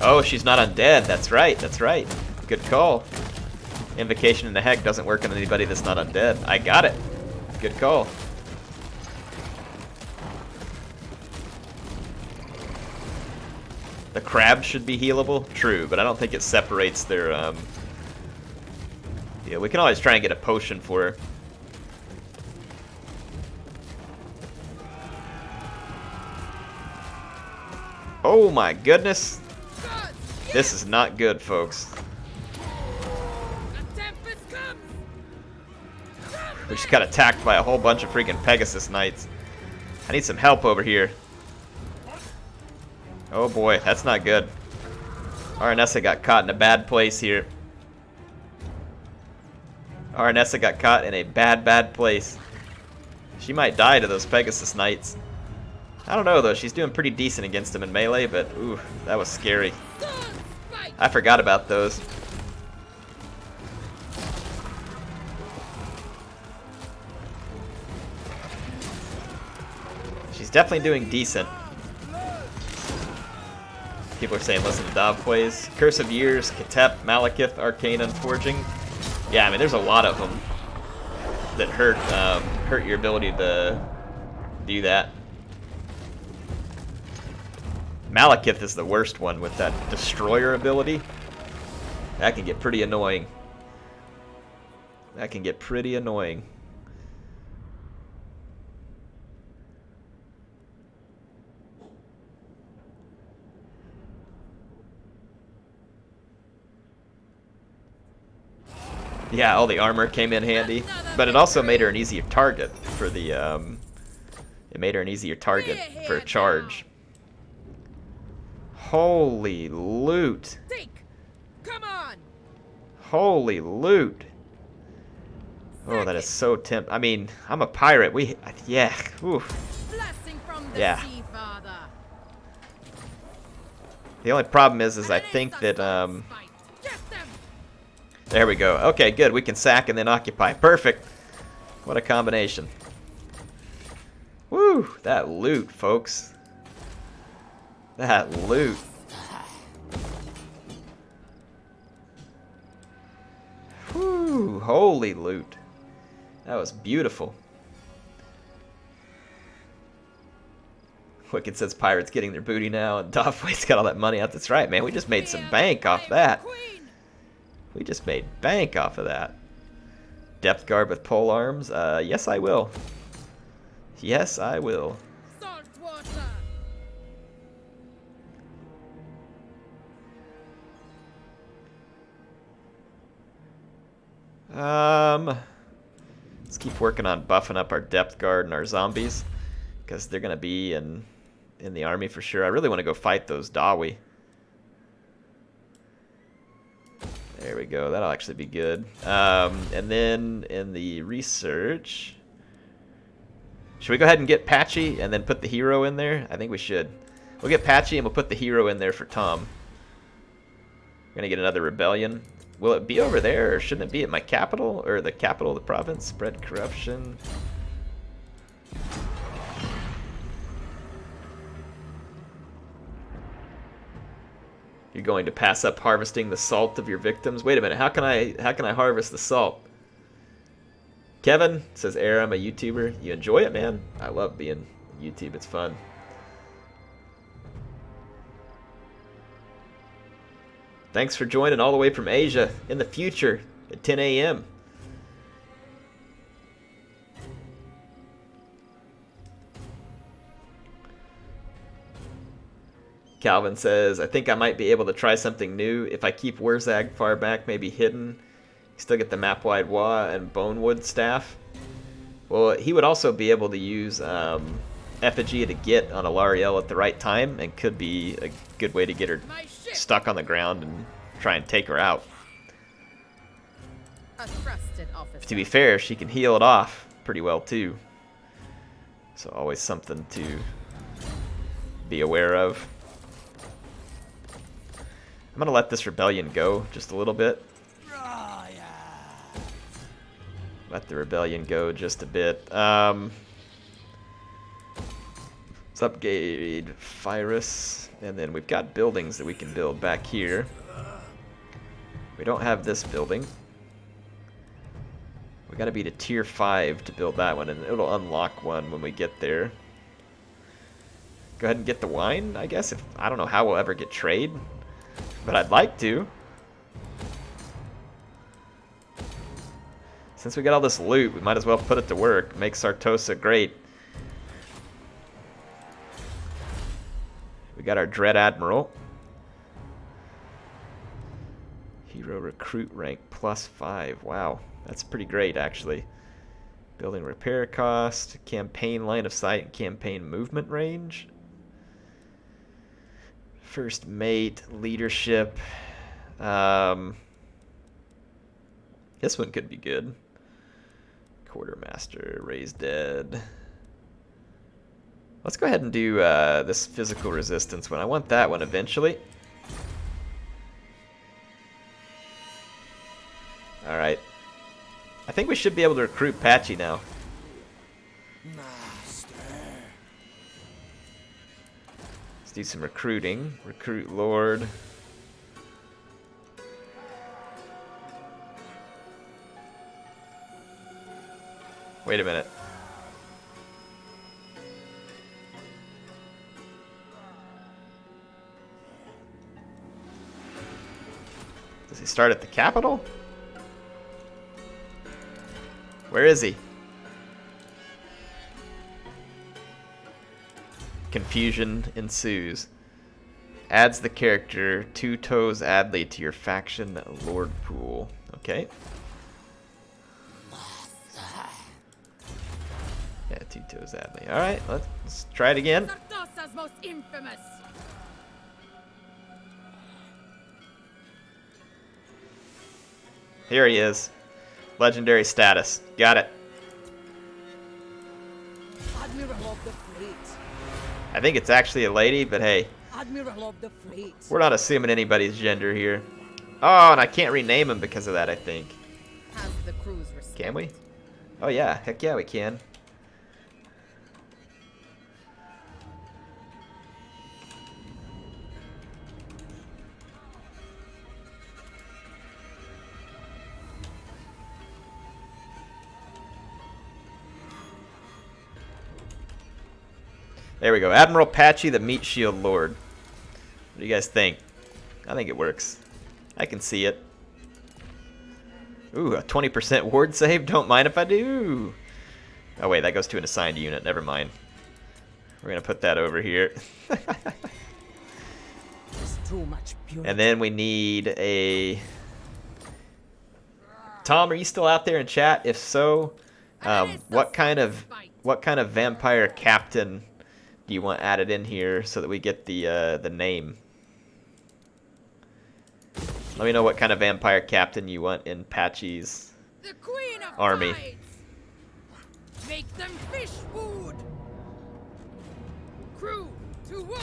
Oh, she's not undead. That's right, that's right. Good call. Invocation into Haikk doesn't work on anybody that's not undead. I got it. Good call. The crabs should be healable. True, but I don't think it separates their, Yeah, we can always try and get a potion for her. Oh my goodness. This is not good, folks. We just got attacked by a whole bunch of freaking Pegasus Knights. I need some help over here. Oh boy, that's not good. Aranessa got caught in a bad place here. Aranessa got caught in a bad place. She might die to those Pegasus Knights. I don't know though, she's doing pretty decent against them in melee, but ooh, that was scary. I forgot about those. She's definitely doing decent. People are saying listen to Dav plays. Curse of Years, Ketep, Malekith, Arcane Unforging. Yeah, I mean there's a lot of them that hurt your ability to do that. Malekith is the worst one with that Destroyer ability. That can get pretty annoying. That can get pretty annoying. Yeah, all the armor came in handy, but it also made her an easier target for the, it made her an easier target for a charge. Holy loot. Come on. Holy loot. Oh, that is so I mean, I'm a pirate. Yeah. Oof. Blessing from the Yeah. sea, Father. The only problem is I think that, there we go. Okay, good. We can sack and then occupy. Perfect. What a combination. Woo! That loot, folks. That loot. Whew, holy loot. That was beautiful. Wicked says pirates getting their booty now, and Doffway's got all that money out. That's right, man. We just made some bank off that. We just made bank off of that. Depth guard with pole arms. Yes, I will. Yes, I will. Salt water. Let's keep working on buffing up our depth guard and our zombies, because they're gonna be in the army for sure. I really want to go fight those Dawi. There we go. That'll actually be good. And then in the research, should we go ahead and get Patchy and then put the hero in there? I think we should. We'll get Patchy and we'll put the hero in there for Tom. We're gonna get another rebellion. Will it be over there, or shouldn't it be at my capital, or the capital of the province? Spread corruption. You're going to pass up harvesting the salt of your victims? Wait a minute, how can I harvest the salt? Kevin says, I'm a YouTuber. You enjoy it, man? I love being on YouTube, it's fun. Thanks for joining all the way from Asia in the future at 10 a.m. Calvin says, I think I might be able to try something new. If I keep Wurzag far back, maybe hidden, still get the map-wide Wa and Bonewood staff. Well, he would also be able to use Effigy to get on Alarielle at the right time, and could be a good way to get her stuck on the ground and try and take her out. A trusted officer. To be fair, she can heal it off pretty well too. So always something to be aware of. I'm gonna let this rebellion go just a little bit. Let the rebellion go just a bit. Let's upgrade Fyrus, and then we've got buildings that we can build back here. We don't have this building. We gotta be to tier 5 to build that one, and it'll unlock one when we get there. Go ahead and get the wine, I guess. I don't know how we'll ever get trade, but I'd like to. Since we got all this loot, we might as well put it to work. Make Sartosa great. We got our Dread Admiral. Hero recruit rank +5. Wow, that's pretty great actually. Building repair cost, campaign line of sight, and campaign movement range. First mate, leadership. This one could be good. Quartermaster, raise dead. Let's go ahead and do this physical resistance one. I want that one eventually. Alright. I think we should be able to recruit Patchy now. Master. Let's do some recruiting. Recruit Lord. Wait a minute. Does he start at the capital? Where is he? Confusion ensues. Adds the character Two Toes Adley to your faction Lord pool. Okay. Yeah, Two Toes Adley. Alright, let's try it again. Sartosa's most infamous. Here he is. Legendary status. Got it. Admiral of the fleet. I think it's actually a lady, but hey. Admiral of the fleet. We're not assuming anybody's gender here. Oh, and I can't rename him because of that, I think. Has the crew's respect. Can we? Oh yeah, heck yeah we can. There we go. Admiral Patchy, the Meat Shield Lord. What do you guys think? I think it works. I can see it. Ooh, a 20% ward save. Don't mind if I do. Oh, wait. That goes to an assigned unit. Never mind. We're going to put that over here. Too much purity. And then we need a... Tom, are you still out there in chat? If so, what kind of vampire captain do you want added in here so that we get the name? Let me know what kind of vampire captain you want in Patchy's The Queen of army. Tides. Make them fish food. Crew to war.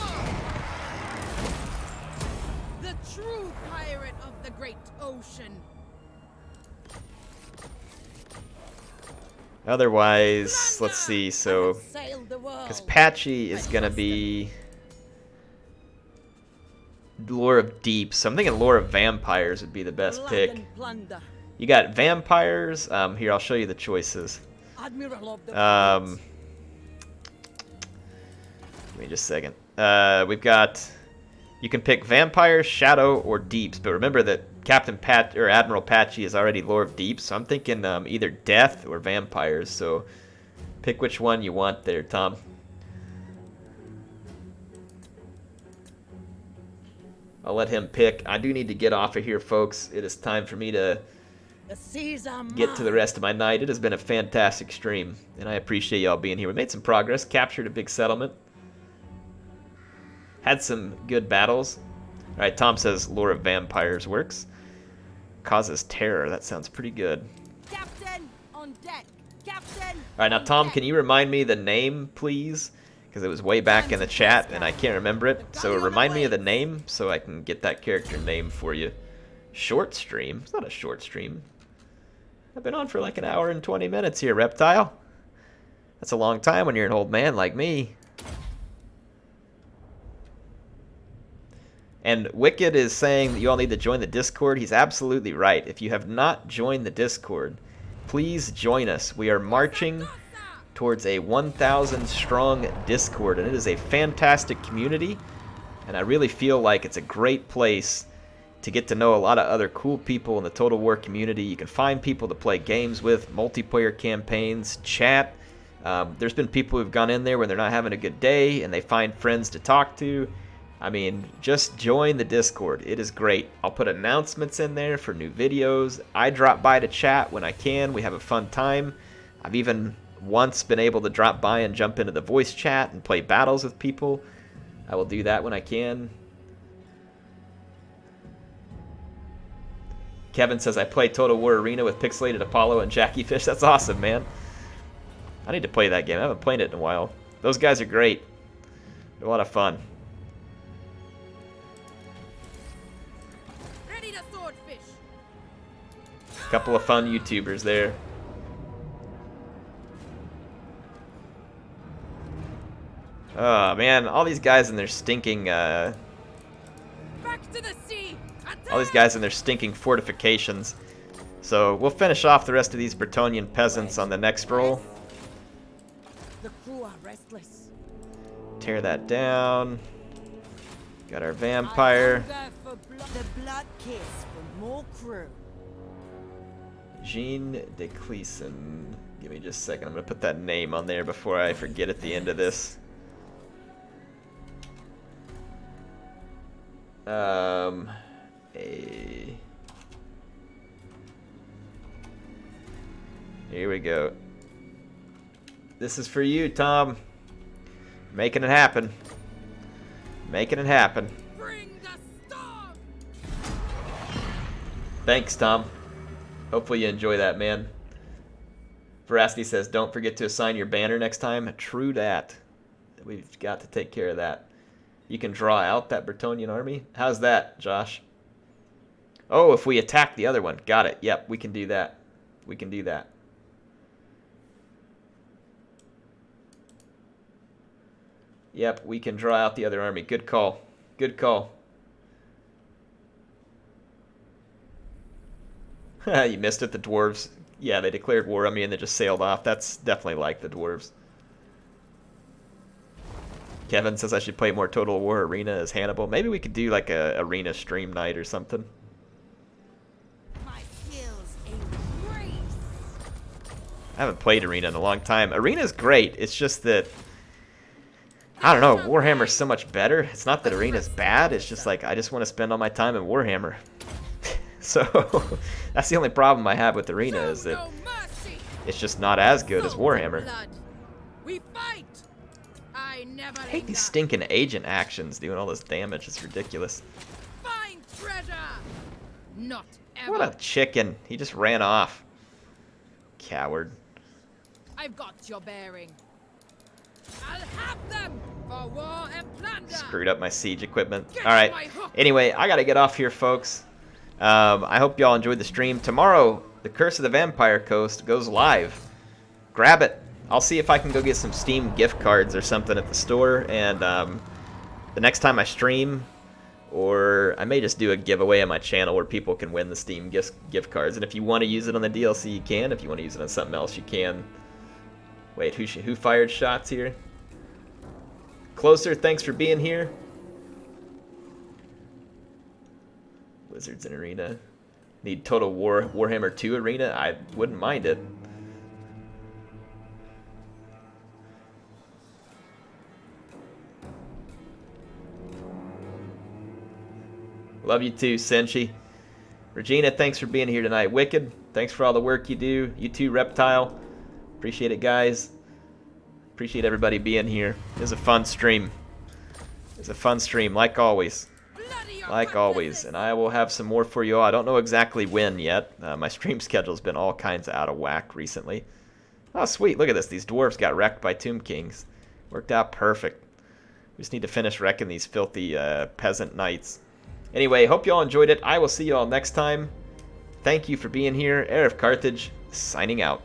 The true pirate of the great ocean. Otherwise, let's see. So, Sail the world. because Patchy is gonna be Lore of Deep, so I'm thinking Lore of Vampires would be the best Blood pick. and plunder. You got vampires. Here, I'll show you the choices. Admiral of the Give me just a second. We've got. You can pick vampires, shadow, or deeps, but remember that Captain Pat or Admiral Patchy is already Lore of Deep, so I'm thinking either death or vampires. So pick which one you want there, Tom. I'll let him pick. I do need to get off of here, folks. It is time for me to The seas are get to the rest of my night. It has been a fantastic stream, and I appreciate y'all being here. We made some progress, captured a big settlement, had some good battles. All right, Tom says Lore of Vampires works. Causes terror. That sounds pretty good. Captain on deck. Captain. All right, now on Tom, deck. can you remind me the name, please? Because it was way back in the chat, and I can't remember it. So remind me of the name so I can get that character name for you. Short stream? It's not a short stream. I've been on for like an hour and 20 minutes here, Reptile. That's a long time when you're an old man like me. And Wicked is saying that you all need to join the Discord. He's absolutely right. If you have not joined the Discord, please join us. We are marching towards a 1,000 strong Discord, and it is a fantastic community, and I really feel like it's a great place to get to know a lot of other cool people in the Total War community. You can find people to play games with, multiplayer campaigns, chat. There's been people who've gone in there when they're not having a good day and they find friends to talk to. I mean, just join the Discord. It is great. I'll put announcements in there for new videos. I drop by to chat when I can. We have a fun time. I've even once been able to drop by and jump into the voice chat and play battles with people. I will do that when I can. Kevin says, I play Total War Arena with Pixelated Apollo and Jackie Fish. That's awesome, man. I need to play that game. I haven't played it in a while. Those guys are great. They're a lot of fun. Ready to swordfish. Couple of fun YouTubers there. Oh, man. All these guys in their stinking... Back to the sea. all these guys in their stinking fortifications. So we'll finish off the rest of these Bretonnian peasants on the next roll. The crew are restless. Tear that down. Got our vampire. I hunger for the blood kiss for more crew. Jean de Cleason. Give me just a second. I'm going to put that name on there before I forget at the end of this. Here we go. This is for you, Tom. Making it happen. Making it happen. Bring the storm. Thanks, Tom. Hopefully you enjoy that, man. Veracity says, don't forget to assign your banner next time. True that. We've got to take care of that. You can draw out that Bretonnian army. How's that, Josh? Oh, if we attack the other one. Got it. Yep, we can do that. We can do that. Yep, we can draw out the other army. Good call. Good call. You missed it, the dwarves. Yeah, they declared war on me and they just sailed off. That's definitely like the dwarves. Kevin says I should play more Total War Arena as Hannibal. Maybe we could do like a arena stream night or something. My skills increase. I haven't played Arena in a long time. Arena's great. It's just that, I don't know, Warhammer's so much better. It's not that Arena's bad. It's just like I just want to spend all my time in Warhammer. So that's the only problem I have with Arena, is that it's just not as good as Warhammer. We fight. I never I hate these stinking agent actions doing all this damage. It's ridiculous. find treasure. Not ever. What a chicken. He just ran off. Coward. I've got your bearing. I'll have them for war and plunder. Screwed up my siege equipment. Get Alright. my hook. Anyway, I gotta get off here, folks. I hope y'all enjoyed the stream. Tomorrow, the Curse of the Vampire Coast goes live. Grab it. I'll see if I can go get some Steam gift cards or something at the store. And the next time I stream, or I may just do a giveaway on my channel where people can win the Steam gift cards. And if you want to use it on the DLC, you can. If you want to use it on something else, you can. Wait, who fired shots here? Closer, thanks for being here. Wizards in Arena. Need Total Warhammer 2 Arena? I wouldn't mind it. Love you too, Senshi. Regina, thanks for being here tonight. Wicked, thanks for all the work you do. You too, Reptile. Appreciate it, guys. Appreciate everybody being here. It was a fun stream. It was a fun stream, like always. Like always. And I will have some more for you all. I don't know exactly when yet. My stream schedule's been all kinds of out of whack recently. Oh, sweet. Look at this. These dwarves got wrecked by Tomb Kings. Worked out perfect. We just need to finish wrecking these filthy peasant knights. Anyway, hope you all enjoyed it. I will see you all next time. Thank you for being here. HeirofCarthage, signing out.